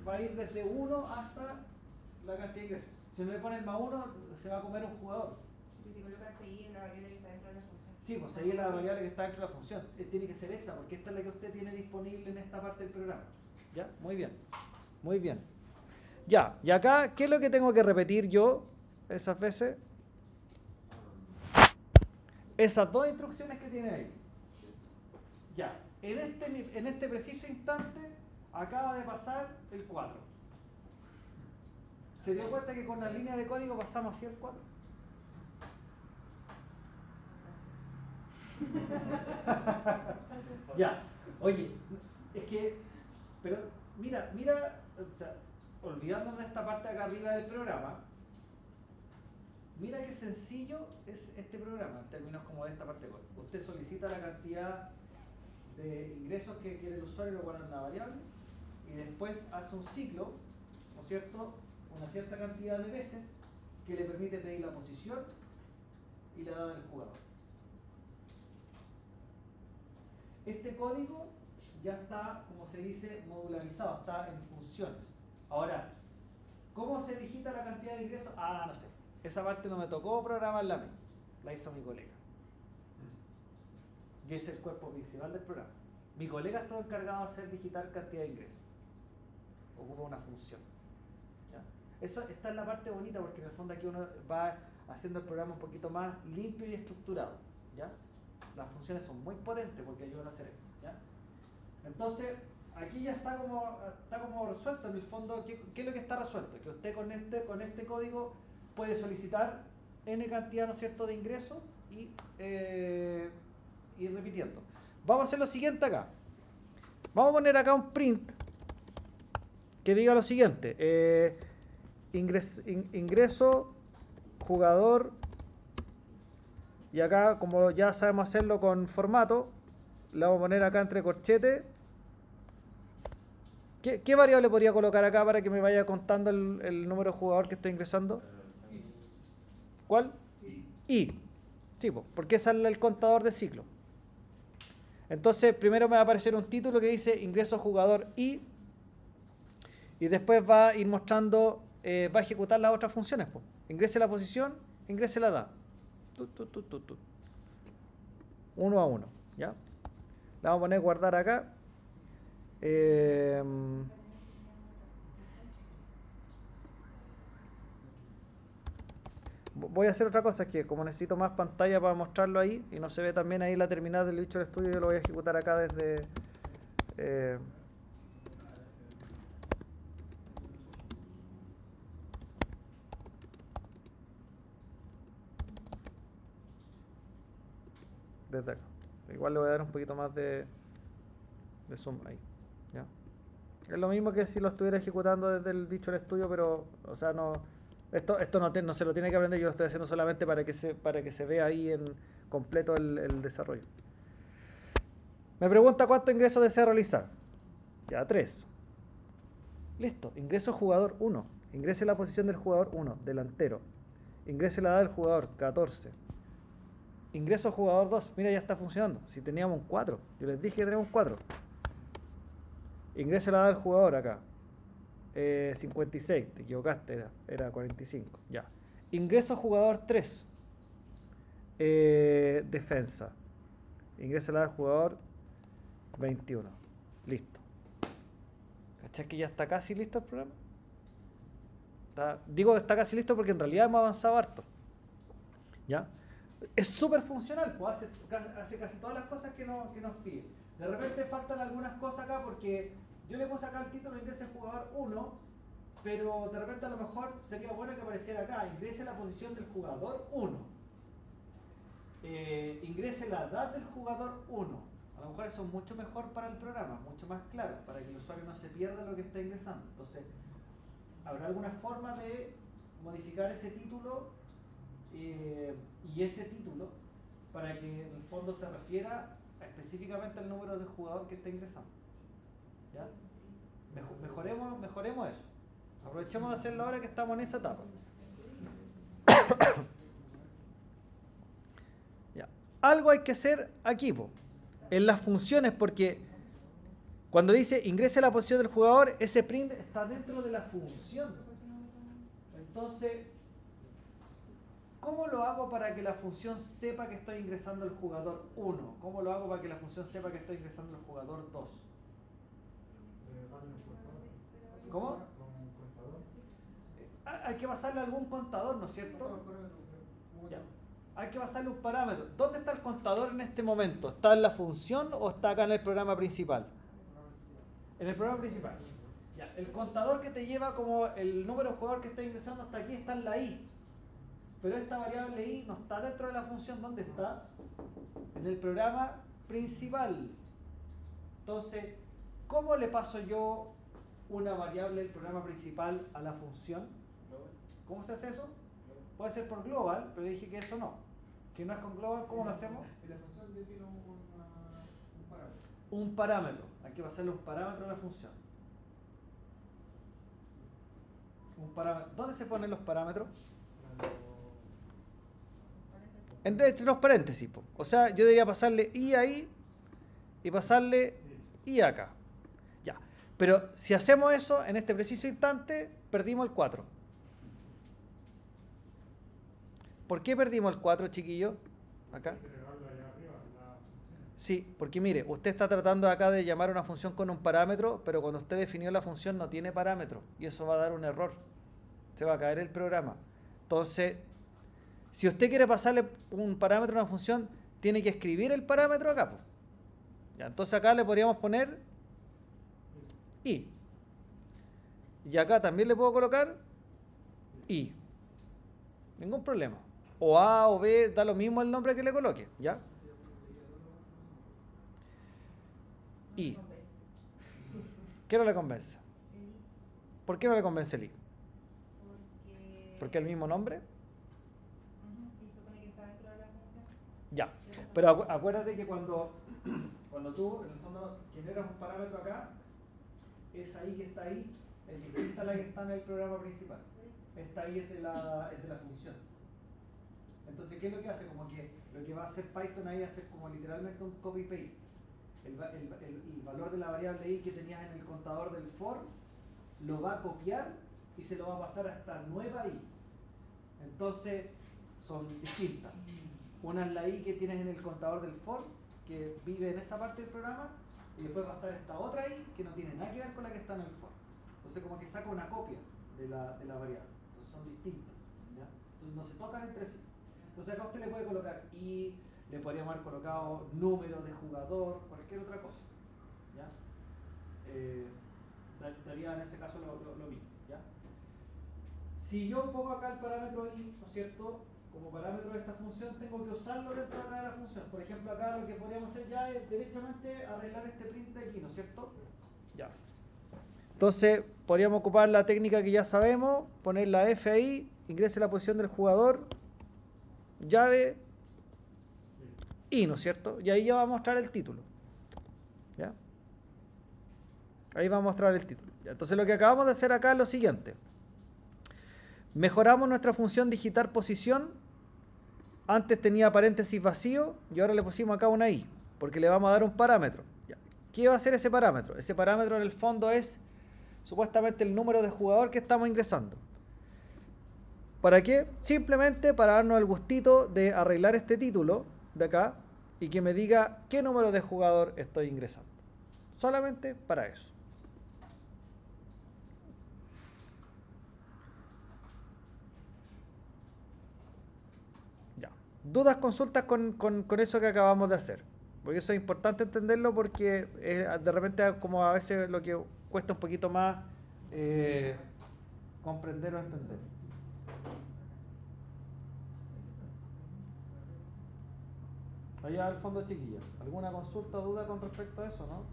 va a ir desde 1 hasta la cantidad de ingresos. Si no le ponen más 1, se va a comer un jugador. Si colocas ahí en la variable que está dentro de la función. Sí, pues ahí es la variable que está dentro de la función. Tiene que ser esta, porque esta es la que usted tiene disponible en esta parte del programa. ¿Ya? Muy bien. Muy bien. Ya, y acá, ¿qué es lo que tengo que repetir yo esas veces? Esas dos instrucciones que tiene ahí. Ya, en este preciso instante acaba de pasar el 4. ¿Se dio cuenta que con la línea de código pasamos así el 4? Ya, oye, es que, pero mira, o sea, olvidándonos de esta parte de acá arriba del programa, mira qué sencillo es este programa en términos como de esta parte de código. Usted solicita la cantidad de ingresos que quiere el usuario, lo pone en una variable y después hace un ciclo, ¿no es cierto?, una cierta cantidad de veces que le permite pedir la posición y la edad del jugador. Este código ya está, como se dice, modularizado, está en funciones. Ahora, ¿cómo se digita la cantidad de ingresos? Ah, no sé. Esa parte no me tocó programarla a mí, la hizo mi colega. Yo hice el cuerpo principal del programa. Mi colega estuvo encargado de hacer digitar cantidad de ingresos. Ocupa una función. ¿Ya? Esta es la parte bonita porque en el fondo aquí uno va haciendo el programa un poquito más limpio y estructurado. ¿Ya? Las funciones son muy potentes porque ayudan a hacer esto. ¿Ya? Entonces, aquí ya está como resuelto. En el fondo, ¿qué es lo que está resuelto? Que usted con este código puede solicitar n cantidad, ¿no es cierto?, de ingresos y ir repitiendo. Vamos a hacer lo siguiente acá. Vamos a poner acá un print que diga lo siguiente. Ingreso, jugador, y acá, como ya sabemos hacerlo con formato, le vamos a poner acá entre corchetes. ¿Qué variable podría colocar acá para que me vaya contando el número de jugador que estoy ingresando? ¿Cuál? I. Sí, porque ese es el contador de ciclo. Entonces, primero me va a aparecer un título que dice ingreso jugador I. Y después va a ir mostrando, va a ejecutar las otras funciones. Ingrese la posición, ingrese la edad. Uno a uno. ¿Ya? La vamos a poner guardar acá. Voy a hacer otra cosa, que como necesito más pantalla para mostrarlo ahí y no se ve también ahí la terminal del Visual Studio, yo lo voy a ejecutar acá desde acá. Igual le voy a dar un poquito más de zoom ahí. ¿Ya? Es lo mismo que si lo estuviera ejecutando desde el Visual Studio, pero, o sea, no... Esto no se lo tiene que aprender, yo lo estoy haciendo solamente para que se vea ahí en completo el desarrollo. Me pregunta cuántos ingresos desea realizar. Ya, 3. Listo. Ingreso jugador 1. Ingrese la posición del jugador 1, delantero. Ingrese la edad del jugador, 14. Ingreso jugador 2. Mira, ya está funcionando. Si teníamos un 4. Yo les dije que teníamos un 4. Ingrese la edad del jugador acá. 56, te equivocaste, era 45. Ya. Ingreso jugador 3. Defensa. Ingrese la edad del jugador 21. Listo. ¿Cachai que ya está casi listo el programa? Digo que está casi listo porque en realidad hemos avanzado harto. ¿Ya? Es súper funcional, pues hace casi todas las cosas que nos pide. De repente faltan algunas cosas acá porque yo le puse acá el título ingrese jugador 1, pero de repente a lo mejor sería bueno que apareciera acá, ingrese la posición del jugador 1. Ingrese la edad del jugador 1. A lo mejor eso es mucho mejor para el programa, mucho más claro, para que el usuario no se pierda lo que está ingresando. Entonces, ¿habrá alguna forma de modificar ese título y ese título para que en el fondo se refiera específicamente al número de jugador que está ingresando? ¿Ya? Mejoremos eso. Aprovechemos de hacerlo ahora que estamos en esa etapa. Ya. Algo hay que hacer aquí, en las funciones, porque cuando dice ingrese la posición del jugador, ese print está dentro de la función. Entonces, ¿cómo lo hago para que la función sepa que estoy ingresando el jugador 1? ¿Cómo lo hago para que la función sepa que estoy ingresando el jugador 2? ¿Cómo? Hay que pasarle algún contador, ¿no es cierto? Ya. Hay que pasarle un parámetro. ¿Dónde está el contador en este momento? ¿Está en la función o está acá en el programa principal? En el programa principal. Ya. El contador que te lleva como el número de jugador que está ingresando hasta aquí está en la i. Pero esta variable i no está dentro de la función. ¿Dónde está? En el programa principal. Entonces, ¿cómo le paso yo una variable del programa principal a la función? ¿Cómo se hace eso? Puede ser por global, pero dije que eso no. Si no es con global, ¿cómo lo hacemos? En la función define un parámetro. Un parámetro. Hay que pasarle un parámetro a la función. Un parámetro. ¿Dónde se ponen los parámetros? Entre los paréntesis. O sea, yo debería pasarle i ahí y pasarle i acá. Ya. Pero si hacemos eso, en este preciso instante, perdimos el 4. ¿Por qué perdimos el 4, chiquillos? Acá. Sí, porque mire, usted está tratando acá de llamar a una función con un parámetro, pero cuando usted definió la función no tiene parámetro y eso va a dar un error. Se va a caer el programa. Entonces, si usted quiere pasarle un parámetro a una función, tiene que escribir el parámetro acá. Ya, entonces acá le podríamos poner i. Y acá también le puedo colocar i. Ningún problema. O A o B, da lo mismo el nombre que le coloque, ¿ya? I. ¿Qué no le convence? ¿Por qué no le convence el I? ¿Porque es el mismo nombre? Y supone que está dentro de la función. Ya. Pero acuérdate que cuando tú, en el fondo, generas un parámetro acá, esa I que está ahí es distinta a la que está en el programa principal. Esta I es de la función. Entonces, ¿qué es lo que hace? Como que lo que va a hacer Python ahí es hacer como literalmente un copy-paste. El valor de la variable i que tenías en el contador del for lo va a copiar y se lo va a pasar a esta nueva i. Entonces, son distintas. Una es la i que tienes en el contador del for, que vive en esa parte del programa, y después va a estar esta otra i que no tiene nada que ver con la que está en el for. Entonces, como que saca una copia de la variable. Entonces, son distintas. ¿Ya? Entonces, no se tocan entre sí. Entonces acá usted le puede colocar i, le podríamos haber colocado número de jugador, cualquier otra cosa. ¿Ya? Daría en ese caso lo mismo. ¿Ya? Si yo pongo acá el parámetro i, ¿no es cierto? Como parámetro de esta función, tengo que usarlo dentro de acá de la función. Por ejemplo, acá lo que podríamos hacer ya es derechamente arreglar este print de aquí, ¿no es cierto? Ya. Entonces, podríamos ocupar la técnica que ya sabemos, poner la F ahí, ingrese la posición del jugador, llave y, ¿no es cierto? Y ahí ya va a mostrar el título. ¿Ya? Ahí va a mostrar el título. ¿Ya? Entonces lo que acabamos de hacer acá es lo siguiente. Mejoramos nuestra función digitar posición. Antes tenía paréntesis vacío y ahora le pusimos acá una i, porque le vamos a dar un parámetro. ¿Ya? ¿Qué va a hacer ese parámetro? Ese parámetro en el fondo es supuestamente el número de jugador que estamos ingresando. ¿Para qué? Simplemente para darnos el gustito de arreglar este título de acá y que me diga qué número de jugador estoy ingresando. Solamente para eso. Ya. ¿Dudas, consultas con eso que acabamos de hacer? Porque eso es importante entenderlo porque de repente como a veces lo que cuesta un poquito más comprender o entender. Allá al fondo, chiquillos. ¿Alguna consulta o duda con respecto a eso, no?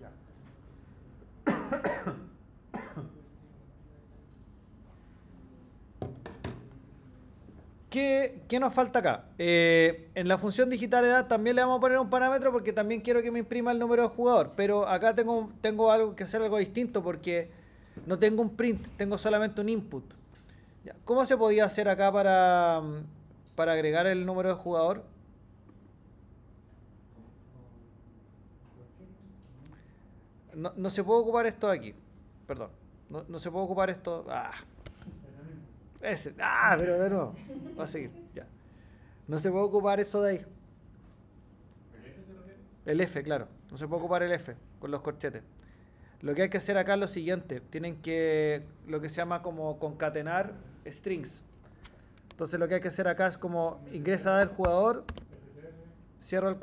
Ya. ¿Qué nos falta acá? En la función digital edad también le vamos a poner un parámetro porque también quiero que me imprima el número de jugador. Pero acá tengo algo que hacer algo distinto porque no tengo un print, tengo solamente un input. Ya. ¿Cómo se podía hacer acá para agregar el número de jugador? No se puede ocupar esto de aquí. Perdón. No se puede ocupar esto. Pero de nuevo. Va a seguir. Ya. No se puede ocupar eso de ahí. ¿El F se refiere? El F, claro. No se puede ocupar el F con los corchetes. Lo que hay que hacer acá es lo siguiente. Tienen que, lo que se llama como concatenar strings. Entonces lo que hay que hacer acá es como ingresa del jugador, cierro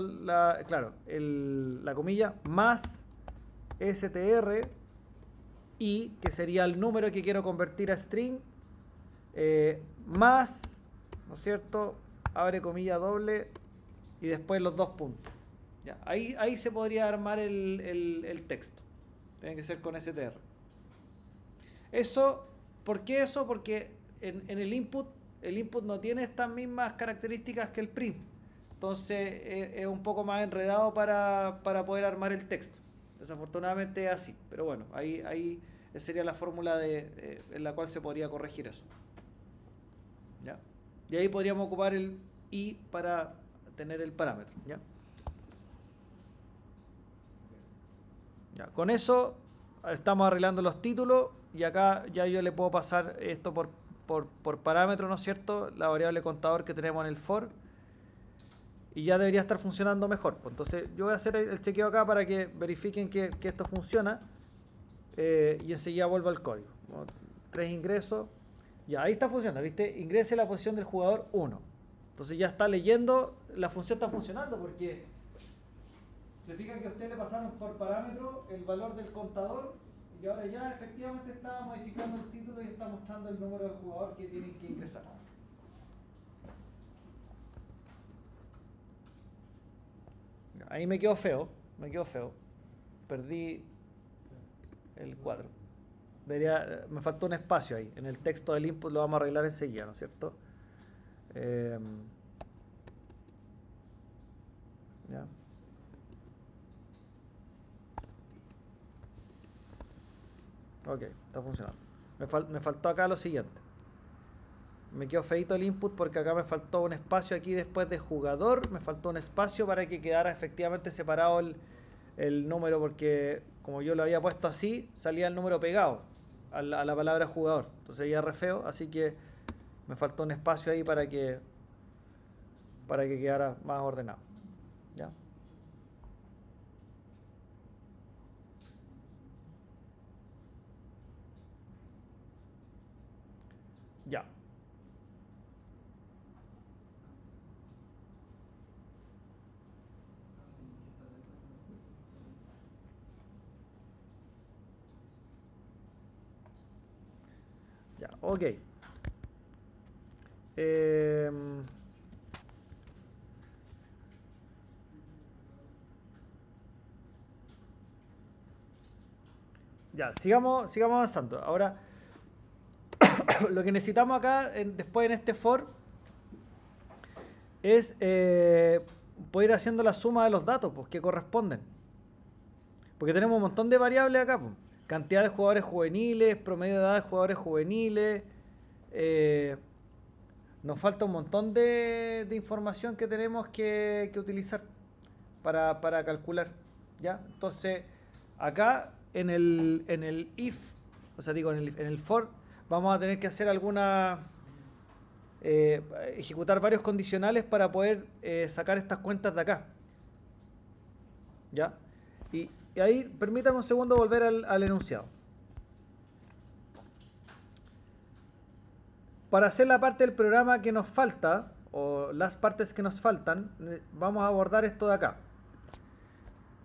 la comilla, más str, y que sería el número que quiero convertir a string, más, ¿no es cierto? Abre comilla doble y después los dos puntos. Ya, ahí se podría armar el texto. Tiene que ser con str. Eso, ¿por qué eso? Porque en el input no tiene estas mismas características que el print. Entonces es un poco más enredado para poder armar el texto. Desafortunadamente es así. Pero bueno, ahí sería la fórmula en la cual se podría corregir eso. ¿Ya? Y ahí podríamos ocupar el i para tener el parámetro. ¿Ya? Ya, con eso estamos arreglando los títulos y acá ya yo le puedo pasar esto por parámetro, ¿no es cierto? La variable contador que tenemos en el for y ya debería estar funcionando mejor. Entonces yo voy a hacer el chequeo acá para que verifiquen que esto funciona y enseguida vuelvo al código. 3 ingresos. Ya, ahí está funcionando, ¿viste? Ingrese la posición del jugador 1. Entonces ya está leyendo, la función está funcionando porque se fijan que a usted le pasaron por parámetro el valor del contador y ahora ya efectivamente está modificando el título y está mostrando el número de jugador que tienen que ingresar. Ahí me quedó feo. Perdí el cuadro. Me faltó un espacio ahí. En el texto del input lo vamos a arreglar enseguida, ¿no es cierto? Ya. Ok, está funcionando. Me faltó acá lo siguiente. Me quedó feito el input porque acá me faltó un espacio aquí después de jugador. Me faltó un espacio para que quedara efectivamente separado el número porque como yo lo había puesto así, salía el número pegado a la palabra jugador. Entonces ya re feo, así que me faltó un espacio ahí para que quedara más ordenado. ¿Ya? Ya. Ya, ok. Ya, sigamos avanzando. Ahora, lo que necesitamos acá, después en este for, es poder ir haciendo la suma de los datos pues, que corresponden. Porque tenemos un montón de variables acá, po. Cantidad de jugadores juveniles, promedio de edad de jugadores juveniles. Nos falta un montón de información que tenemos que utilizar para calcular, ¿ya? Entonces, acá en el if, o sea, digo, en el for, vamos a tener que hacer ejecutar varios condicionales para poder sacar estas cuentas de acá, ¿ya? Y ahí, permítame un segundo volver al enunciado. Para hacer la parte del programa que nos falta, o las partes que nos faltan, vamos a abordar esto de acá.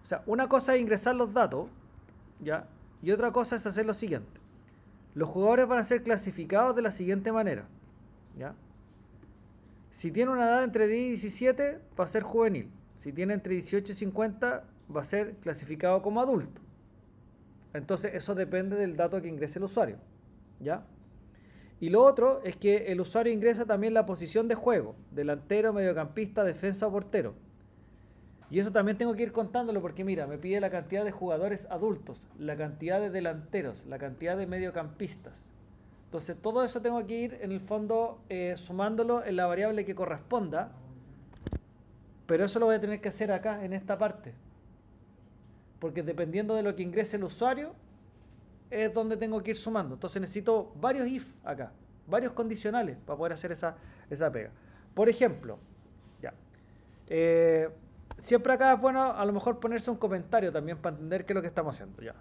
O sea, una cosa es ingresar los datos, ¿ya? Y otra cosa es hacer lo siguiente. Los jugadores van a ser clasificados de la siguiente manera, ¿ya? Si tiene una edad entre 10 y 17, va a ser juvenil. Si tiene entre 18 y 50, va a ser clasificado como adulto. Entonces, eso depende del dato que ingrese el usuario, ¿ya? Y lo otro es que el usuario ingresa también la posición de juego, delantero, mediocampista, defensa o portero. Y eso también tengo que ir contándolo porque mira, me pide la cantidad de jugadores adultos, la cantidad de delanteros, la cantidad de mediocampistas. Entonces todo eso tengo que ir en el fondo sumándolo en la variable que corresponda, pero eso lo voy a tener que hacer acá en esta parte. Porque dependiendo de lo que ingrese el usuario, es donde tengo que ir sumando. Entonces necesito varios if acá, varios condicionales para poder hacer esa pega. Por ejemplo, ya. Siempre acá es bueno a lo mejor ponerse un comentario también para entender qué es lo que estamos haciendo. Ya.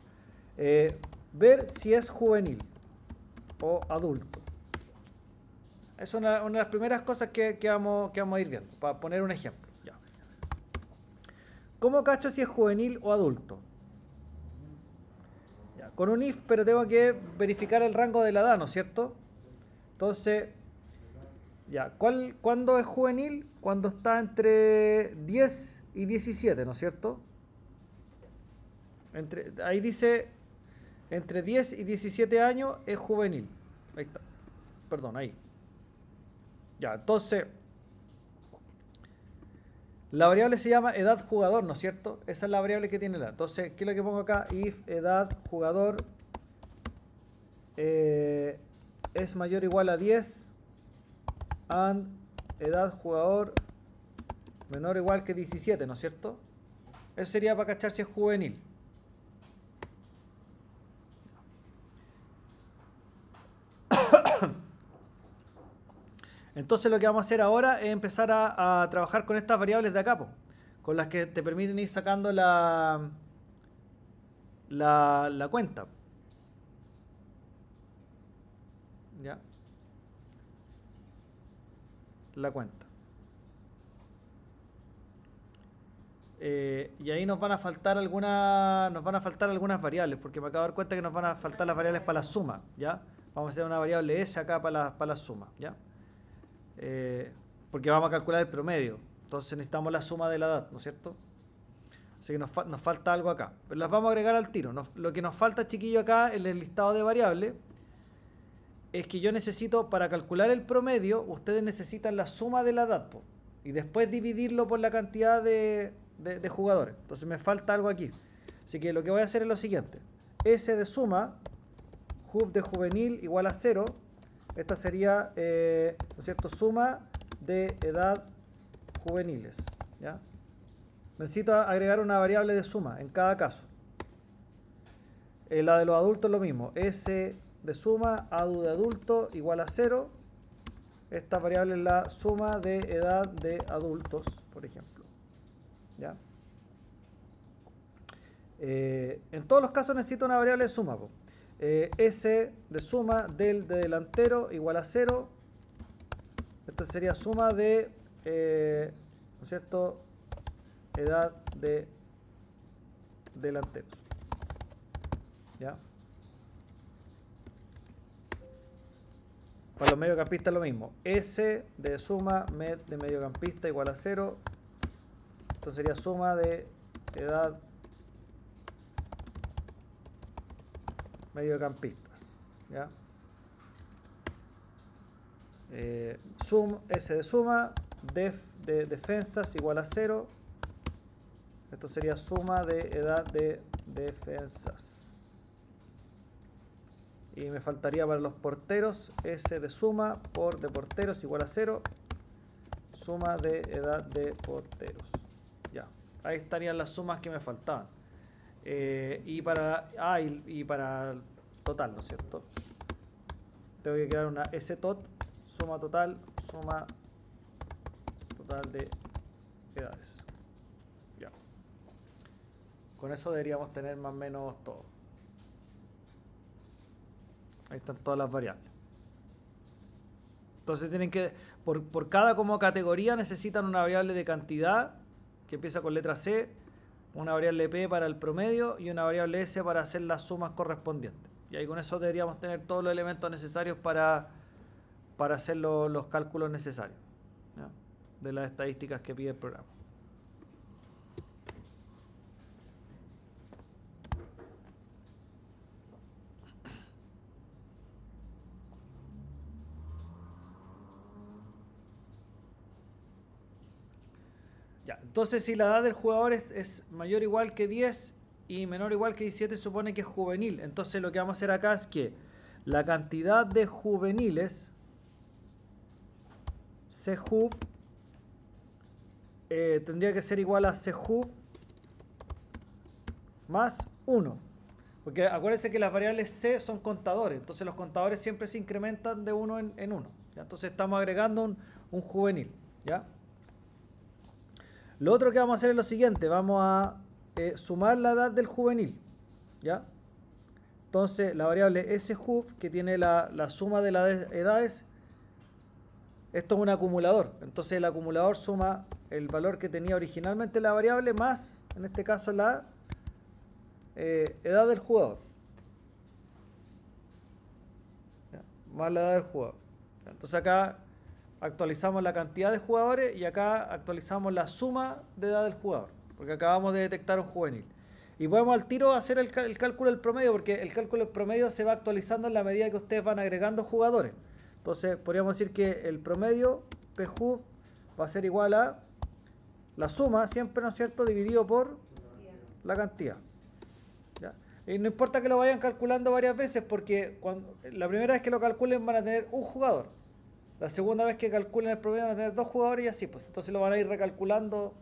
Ver si es juvenil o adulto. Es una de las primeras cosas que vamos a ir viendo, para poner un ejemplo. Ya. ¿Cómo cacho si es juvenil o adulto? Con un if, pero tengo que verificar el rango de la edad, ¿no es cierto? Entonces, ya, ¿cuándo es juvenil? Cuando está entre 10 y 17, ¿no es cierto? Ahí dice, entre 10 y 17 años es juvenil. Ahí está. Perdón, ahí. Ya, entonces, la variable se llama edad jugador, ¿no es cierto? Esa es la variable que tiene la edad. Entonces, ¿qué es lo que pongo acá? If edad jugador es mayor o igual a 10 and edad jugador menor o igual que 17, ¿no es cierto? Eso sería para cachar si es juvenil. Entonces lo que vamos a hacer ahora es empezar a trabajar con estas variables de acá, con las que te permiten ir sacando la cuenta. ¿Ya? La cuenta. Y ahí nos van a faltar algunas variables, porque me acabo de dar cuenta que nos van a faltar las variables para la suma, ¿ya? Vamos a hacer una variable S acá para la suma, ¿ya? Porque vamos a calcular el promedio, entonces necesitamos la suma de la edad, ¿no es cierto? Así que nos falta algo acá, pero las vamos a agregar al tiro. Lo que nos falta, chiquillo, acá en el listado de variables es que yo necesito, para calcular el promedio, ustedes necesitan la suma de la edad, y después dividirlo por la cantidad de jugadores. Entonces me falta algo aquí, así que lo que voy a hacer es lo siguiente: S de suma, juv de juvenil igual a 0. Esta sería, ¿no es cierto?, suma de edad juveniles, ¿ya? Necesito agregar una variable de suma en cada caso. La de los adultos es lo mismo. S de suma, adu de adulto igual a 0. Esta variable es la suma de edad de adultos, por ejemplo, ¿ya? En todos los casos necesito una variable de suma, S de suma del de delantero igual a 0. Esto sería suma de, ¿no es cierto?, edad de delanteros, ¿ya? Para los mediocampistas lo mismo. S de suma de mediocampista igual a 0. Esto sería suma de edad mediocampistas, ¿ya? S de suma def de defensas igual a 0. Esto sería suma de edad de defensas. Y me faltaría para los porteros S de suma por de porteros igual a 0. Suma de edad de porteros. Ya, ahí estarían las sumas que me faltaban. Y para el total, ¿no es cierto? Tengo que crear una STOT, suma total de edades. Ya. Con eso deberíamos tener más o menos todo. Ahí están todas las variables. Entonces tienen que, por cada como categoría necesitan una variable de cantidad que empieza con letra C, una variable P para el promedio y una variable S para hacer las sumas correspondientes. Y ahí con eso deberíamos tener todos los elementos necesarios para hacer los cálculos necesarios, ¿ya? De las estadísticas que pide el programa. Ya, entonces si la edad del jugador es mayor o igual que 10 y menor o igual que 17, supone que es juvenil. Entonces lo que vamos a hacer acá es que la cantidad de juveniles, CJUV, tendría que ser igual a CJUV más 1. Porque acuérdense que las variables C son contadores, entonces los contadores siempre se incrementan de uno en uno, ¿ya? Entonces estamos agregando un juvenil, ¿ya? Lo otro que vamos a hacer es lo siguiente, vamos a sumar la edad del juvenil, ¿ya? Entonces la variable SJUV, que tiene la suma de las edades, esto es un acumulador, entonces el acumulador suma el valor que tenía originalmente la variable más, en este caso, la edad del jugador, ¿ya? Más la edad del jugador. Entonces acá actualizamos la cantidad de jugadores y acá actualizamos la suma de edad del jugador, porque acabamos de detectar un juvenil. Y podemos al tiro hacer el cálculo del promedio, porque el cálculo del promedio se va actualizando en la medida que ustedes van agregando jugadores. Entonces podríamos decir que el promedio PJUV va a ser igual a la suma, siempre, ¿no es cierto?, dividido por la cantidad. ¿Ya? Y no importa que lo vayan calculando varias veces, porque la primera vez que lo calculen van a tener un jugador. La segunda vez que calculen el promedio van a tener 2 jugadores y así, pues. Entonces lo van a ir recalculando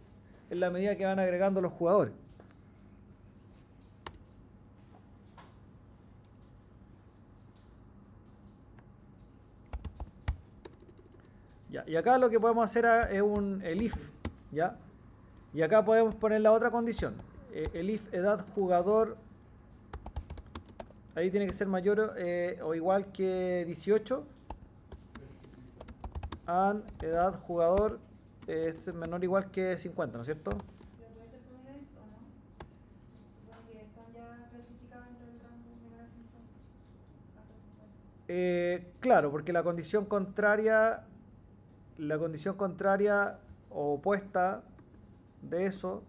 en la medida que van agregando los jugadores. Ya, y acá lo que podemos hacer es el if, ¿ya? Y acá podemos poner la otra condición. El if edad jugador, ahí tiene que ser mayor o igual que 18. And edad jugador es menor o igual que 50, ¿no es cierto? ¿Pero puede ser con niveles o no? Supongo que están ya clasificados dentro del rango menor a 50, hasta 50. Claro, porque la condición contraria o opuesta de eso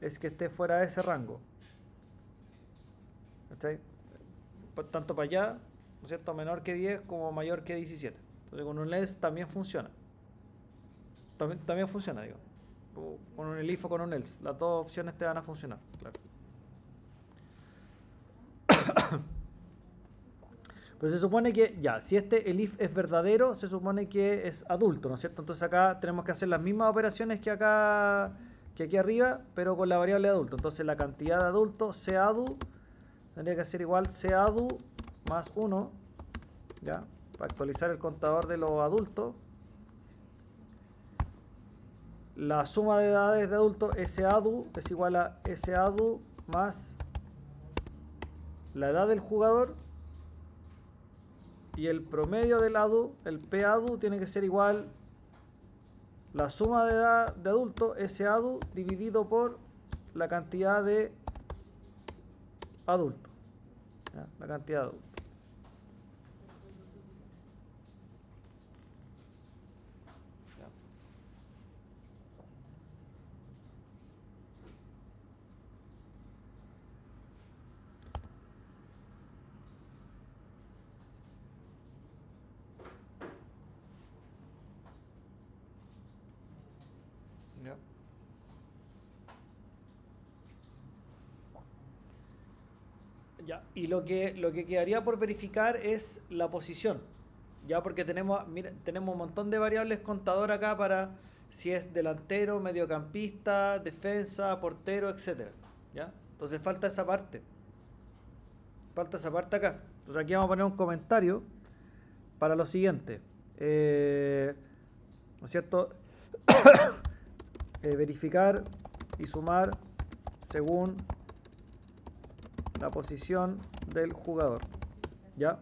es que esté fuera de ese rango. ¿Cachai? Tanto para allá, ¿no es cierto?, menor que 10 como mayor que 17. Entonces con un else también funciona. También funciona, digo. Con un elif o con un else. Las dos opciones te van a funcionar, claro. Pues se supone que, ya, si este elif es verdadero, se supone que es adulto, ¿no es cierto? Entonces acá tenemos que hacer las mismas operaciones que aquí arriba, pero con la variable adulto. Entonces la cantidad de adulto, CADU, tendría que ser igual CADU más 1, ¿ya? Para actualizar el contador de los adultos. La suma de edades de adultos, SADU, es igual a SADU más la edad del jugador. Y el promedio del ADU, el PADU, tiene que ser igual la suma de edad de adulto, SADU, dividido por la cantidad de adultos. ¿Ya? La cantidad de adultos. Ya, y lo que quedaría por verificar es la posición. Ya, porque tenemos, mira, tenemos un montón de variables contador acá para si es delantero, mediocampista, defensa, portero, etcétera. ¿Ya? Entonces falta esa parte. Falta esa parte acá. Entonces aquí vamos a poner un comentario para lo siguiente. ¿No es cierto? Verificar y sumar según la posición del jugador. ¿Ya?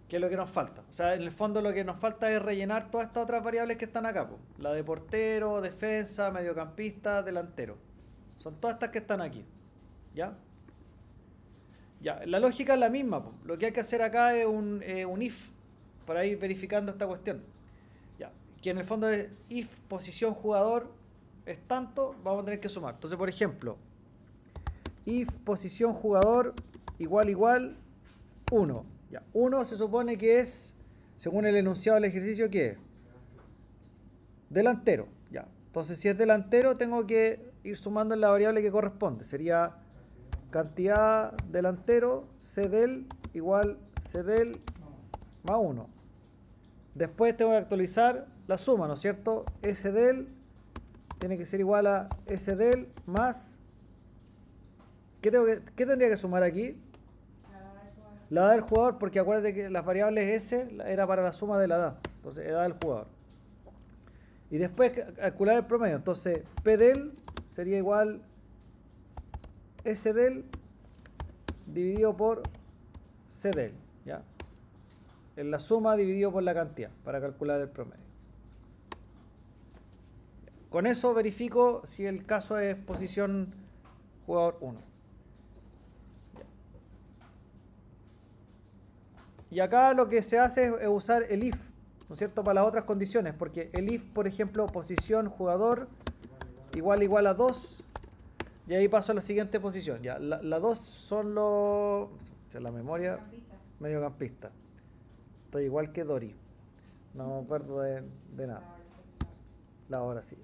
¿Qué es lo que nos falta? O sea, en el fondo lo que nos falta es rellenar todas estas otras variables que están acá, po. La de portero, defensa, mediocampista, delantero. Son todas estas que están aquí. ¿Ya? Ya, la lógica es la misma, po. Lo que hay que hacer acá es un if para ir verificando esta cuestión. Ya, que en el fondo es if posición jugador es tanto, vamos a tener que sumar. Entonces, por ejemplo, if posición jugador igual 1. Ya, 1 se supone que es, según el enunciado del ejercicio, ¿qué es? Delantero. Ya, entonces si es delantero tengo que ir sumando en la variable que corresponde. Sería cantidad delantero, C del igual C del más 1. Después tengo que actualizar la suma, ¿no es cierto? S del tiene que ser igual a S del más... ¿Qué tendría que sumar aquí? La edad del jugador, porque acuérdate que las variables S era para la suma de la edad. Entonces, edad del jugador. Y después calcular el promedio. Entonces, P del sería igual S del dividido por C del. ¿Ya? En la suma dividido por la cantidad para calcular el promedio. Con eso verifico si el caso es posición jugador 1. Y acá lo que se hace es usar el if, ¿no es cierto?, para las otras condiciones, porque el if, por ejemplo, posición jugador igual a 2, y ahí paso a la siguiente posición. Ya, la 2 son los... la memoria... mediocampista. Estoy igual que Dori. No me acuerdo de nada. La hora sí.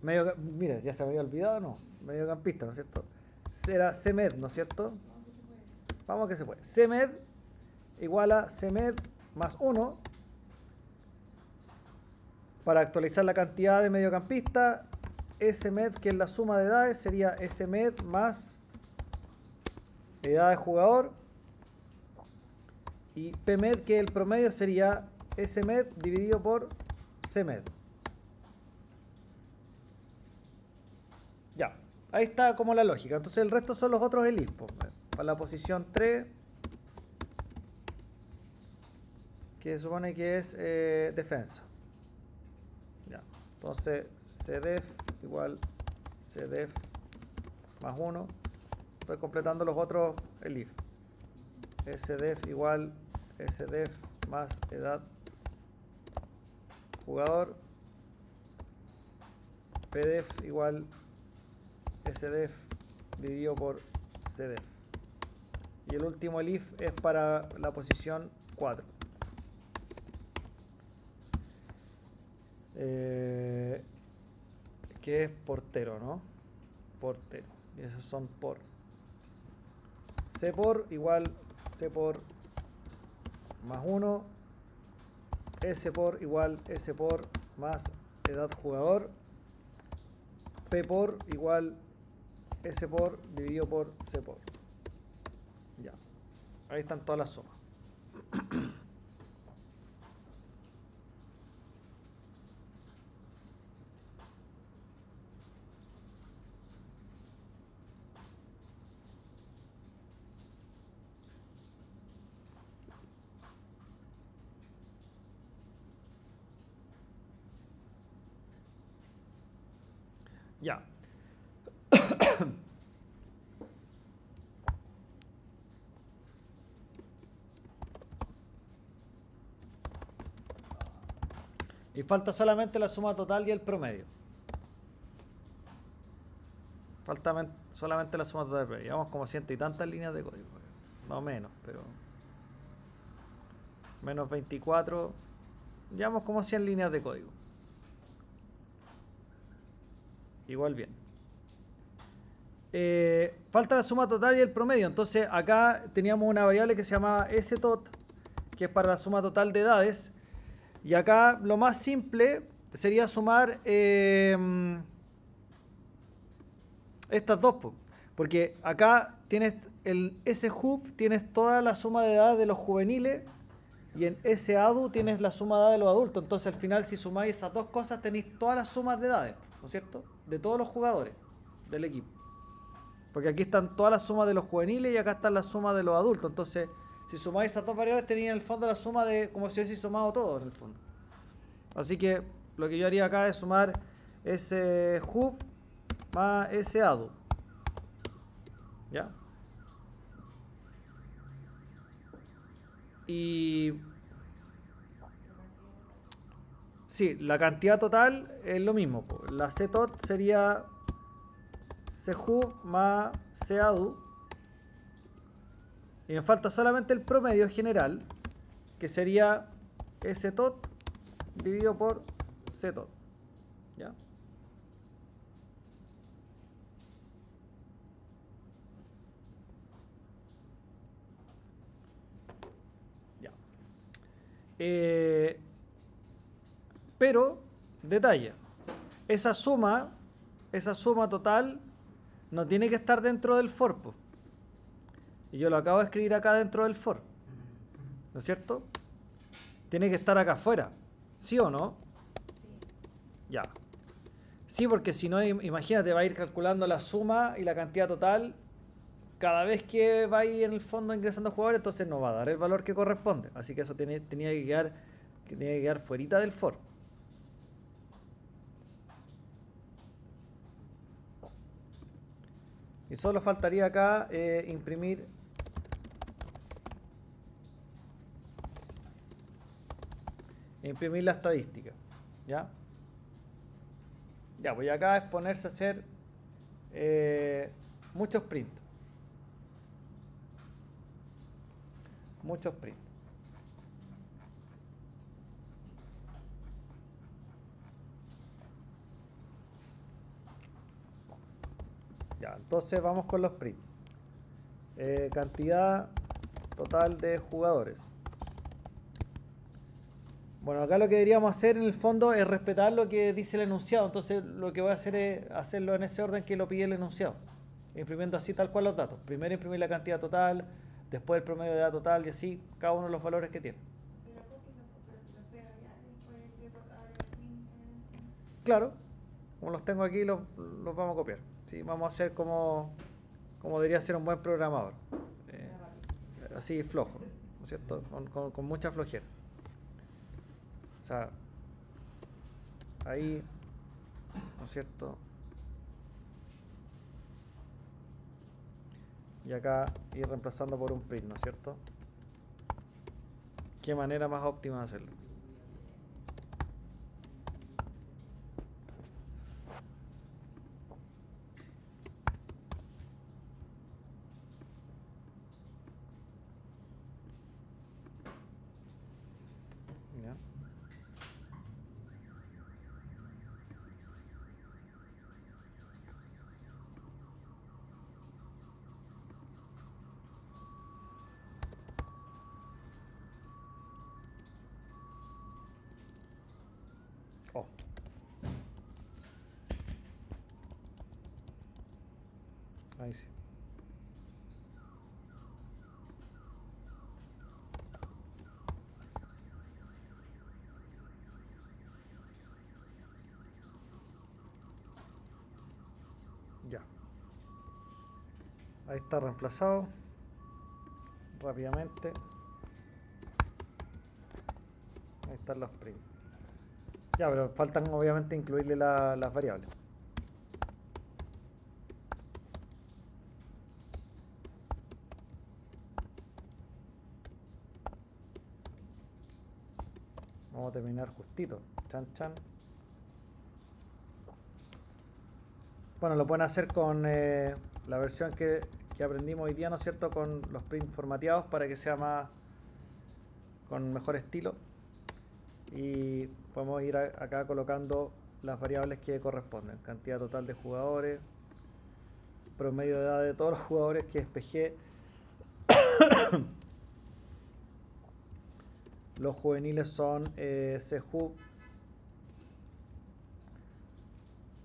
Mira, ya se me había olvidado, ¿no? Mediocampista, ¿no es cierto? Será CMED, ¿no es cierto? Vamos que se puede. CMED igual a CMED más 1. Para actualizar la cantidad de mediocampista, SMED, que es la suma de edades, sería SMED más edad de jugador. Y PMED, que es el promedio, sería SMED dividido por CMED. Ya, ahí está como la lógica. Entonces el resto son los otros elif. Para la posición 3, que se supone que es defensa. Ya. Entonces CDEF igual CDEF más 1. Estoy completando los otros elif. SDEF igual SDEF más edad jugador. PDEF igual SDEF dividido por CDEF. Y el último elif es para la posición 4. Que es portero, ¿no? Portero. Y esos son por. C por igual C por más 1. S por igual S por más edad jugador. P por igual S por dividido por C por. Ya. Ahí están todas las sumas. Ya. Y falta solamente la suma total y el promedio. Falta solamente la suma total y el promedio. Llevamos como ciento y tantas líneas de código. Más o menos, pero... menos 24. Llevamos como 100 líneas de código. Igual bien. falta la suma total y el promedio. Entonces acá teníamos una variable que se llamaba stot, que es para la suma total de edades. Y acá lo más simple sería sumar estas dos, porque acá tienes el shub, tienes toda la suma de edad de los juveniles, y en sadu tienes la suma de edad de los adultos. Entonces al final, si sumáis esas dos cosas, tenéis todas las sumas de edades, ¿no es cierto? De todos los jugadores del equipo. Porque aquí están todas las sumas de los juveniles y acá están las sumas de los adultos. Entonces, si sumáis esas dos variables, tenéis en el fondo la suma de como si hubiese sumado todo en el fondo. Así que lo que yo haría acá es sumar shub más sadu. ¿Ya? Y sí, la cantidad total es lo mismo. La ctot sería chub más cadu. Y me falta solamente el promedio general, que sería stot dividido por ctot. ¿Ya? Pero, detalle, esa suma total no tiene que estar dentro del for, po. Y yo lo acabo de escribir acá dentro del for, ¿no es cierto? Tiene que estar acá afuera, ¿sí o no? Ya. Sí, porque si no, imagínate, va a ir calculando la suma y la cantidad total cada vez que va a ir en el fondo ingresando jugadores, entonces no va a dar el valor que corresponde. Así que eso tenía que quedar fuerita del for. Y solo faltaría acá imprimir la estadística. ¿Ya? Ya, pues acá es ponerse a hacer muchos print. Muchos print. Ya, entonces vamos con los print. Cantidad total de jugadores. Bueno, acá lo que deberíamos hacer en el fondo es respetar lo que dice el enunciado. Entonces lo que voy a hacer es hacerlo en ese orden que lo pide el enunciado, imprimiendo así tal cual los datos. Primero imprimir la cantidad total, después el promedio de edad total y así cada uno de los valores que tiene. Claro, como los tengo aquí los vamos a copiar. ¿Sí? Vamos a hacer como debería ser un buen programador. Así flojo, ¿no es cierto? Con mucha flojera. O sea, ahí, ¿no es cierto? Y acá ir reemplazando por un print, ¿no es cierto? ¿Qué manera más óptima de hacerlo? ¿Ya? Oh. Ahí sí. Ya. Ahí está reemplazado. Rápidamente. Ahí están los prints. Ya, pero faltan obviamente incluirle las variables. Vamos a terminar justito. Chan, chan. Bueno, lo pueden hacer con la versión que aprendimos hoy día, ¿no es cierto? Con los prints formateados para que sea más con mejor estilo. Y podemos ir acá colocando las variables que corresponden. Cantidad total de jugadores. promedio de edad de todos los jugadores, que es PG. Los juveniles son CJUV.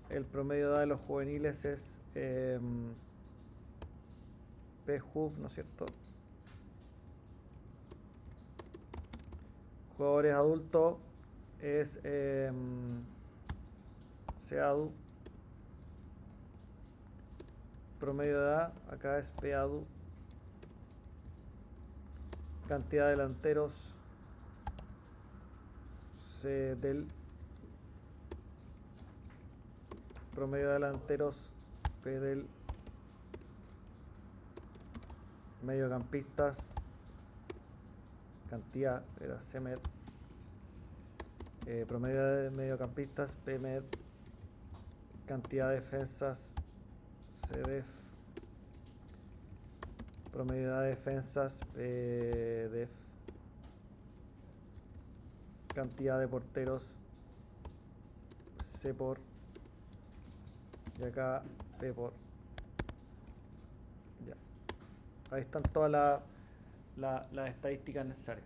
El promedio de edad de los juveniles es PJUV, ¿no es cierto? Jugadores adultos es CADU. Promedio de edad, acá es PADU. Cantidad de delanteros, CDEL. Promedio de delanteros, PDEL. Mediocampistas, cantidad era CMED. Promedio de mediocampistas, PMED. Cantidad de defensas, CDEF. Promedio de defensas, PDEF. Cantidad de porteros, CPOR. Y acá PPOR. Ya. Ahí están todas las estadísticas necesarias.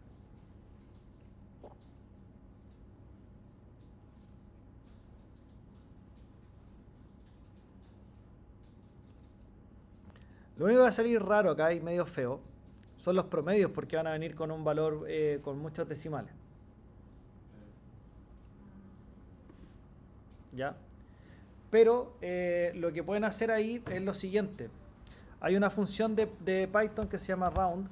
Lo único que va a salir raro acá y medio feo son los promedios, porque van a venir con un valor con muchos decimales. ¿Ya? Pero lo que pueden hacer ahí es lo siguiente. Hay una función de Python que se llama round,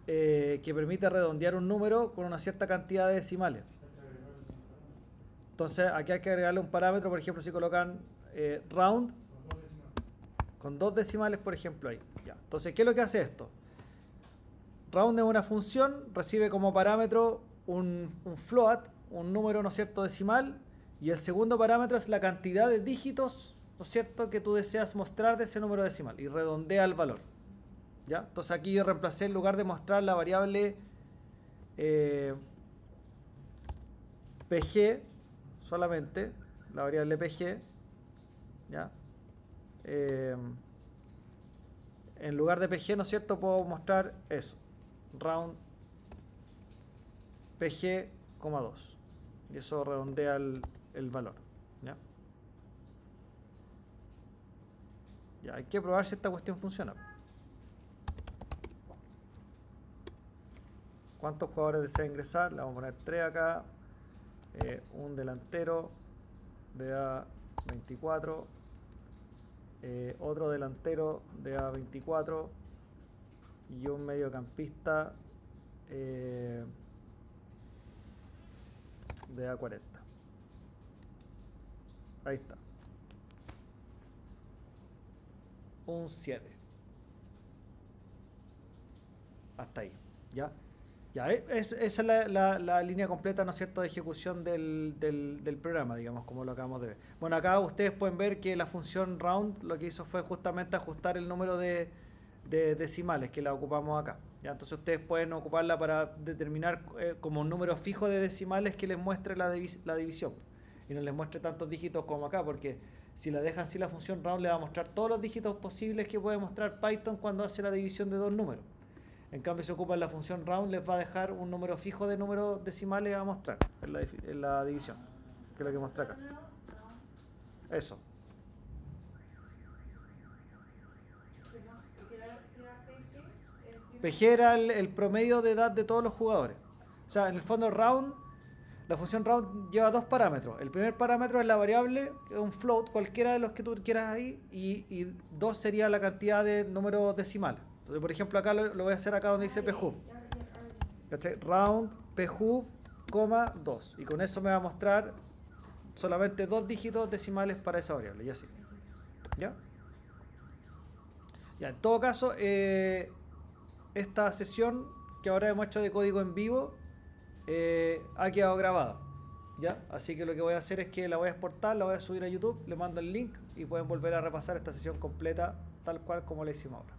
que permite redondear un número con una cierta cantidad de decimales. Entonces aquí hay que agregarle un parámetro. Por ejemplo, si colocan round con 2 decimales, por ejemplo, ahí. Ya. Entonces, ¿qué es lo que hace esto? Round es una función, recibe como parámetro un float, un número, ¿no es cierto?, decimal, y el segundo parámetro es la cantidad de dígitos, ¿no es cierto?, que tú deseas mostrar de ese número decimal, y redondea el valor. ¿Ya? Entonces aquí yo reemplacé, en lugar de mostrar la variable PG solamente, la variable PG, ¿ya? En lugar de PG, ¿no es cierto?, puedo mostrar eso, round PG, 2, y eso redondea el valor. ¿Ya? Ya, hay que probar si esta cuestión funciona. ¿Cuántos jugadores desea ingresar? Le vamos a poner 3 acá. Un delantero de A24. Otro delantero de A24. Y un mediocampista de A40. Ahí está. Un 7. Hasta ahí. ¿Ya? Ya, esa es la línea completa, ¿no es cierto?, de ejecución del programa, digamos, como lo acabamos de ver. Bueno, acá ustedes pueden ver que la función round lo que hizo fue justamente ajustar el número de decimales que la ocupamos acá. ¿Ya? Entonces ustedes pueden ocuparla para determinar como un número fijo de decimales que les muestre la división. Y no les muestre tantos dígitos como acá, porque si la dejan sin la función round le va a mostrar todos los dígitos posibles que puede mostrar Python cuando hace la división de dos números. En cambio, si ocupan la función round, les va a dejar un número fijo de números decimales a mostrar en la división, que es lo que muestra acá. Eso. PG era el promedio de edad de todos los jugadores. O sea, en el fondo round, la función round lleva 2 parámetros. El primer parámetro es la variable, que es un float, cualquiera de los que tú quieras ahí, y 2 sería la cantidad de números decimales. Entonces, por ejemplo, acá lo voy a hacer acá donde dice PJUV. Round, PJUV, 2. Y con eso me va a mostrar solamente 2 dígitos decimales para esa variable. Y así. ¿Ya? Ya, en todo caso, esta sesión que ahora hemos hecho de código en vivo ha quedado grabada. ¿Ya? Así que lo que voy a hacer es que la voy a exportar, la voy a subir a YouTube, le mando el link y pueden volver a repasar esta sesión completa tal cual como la hicimos ahora.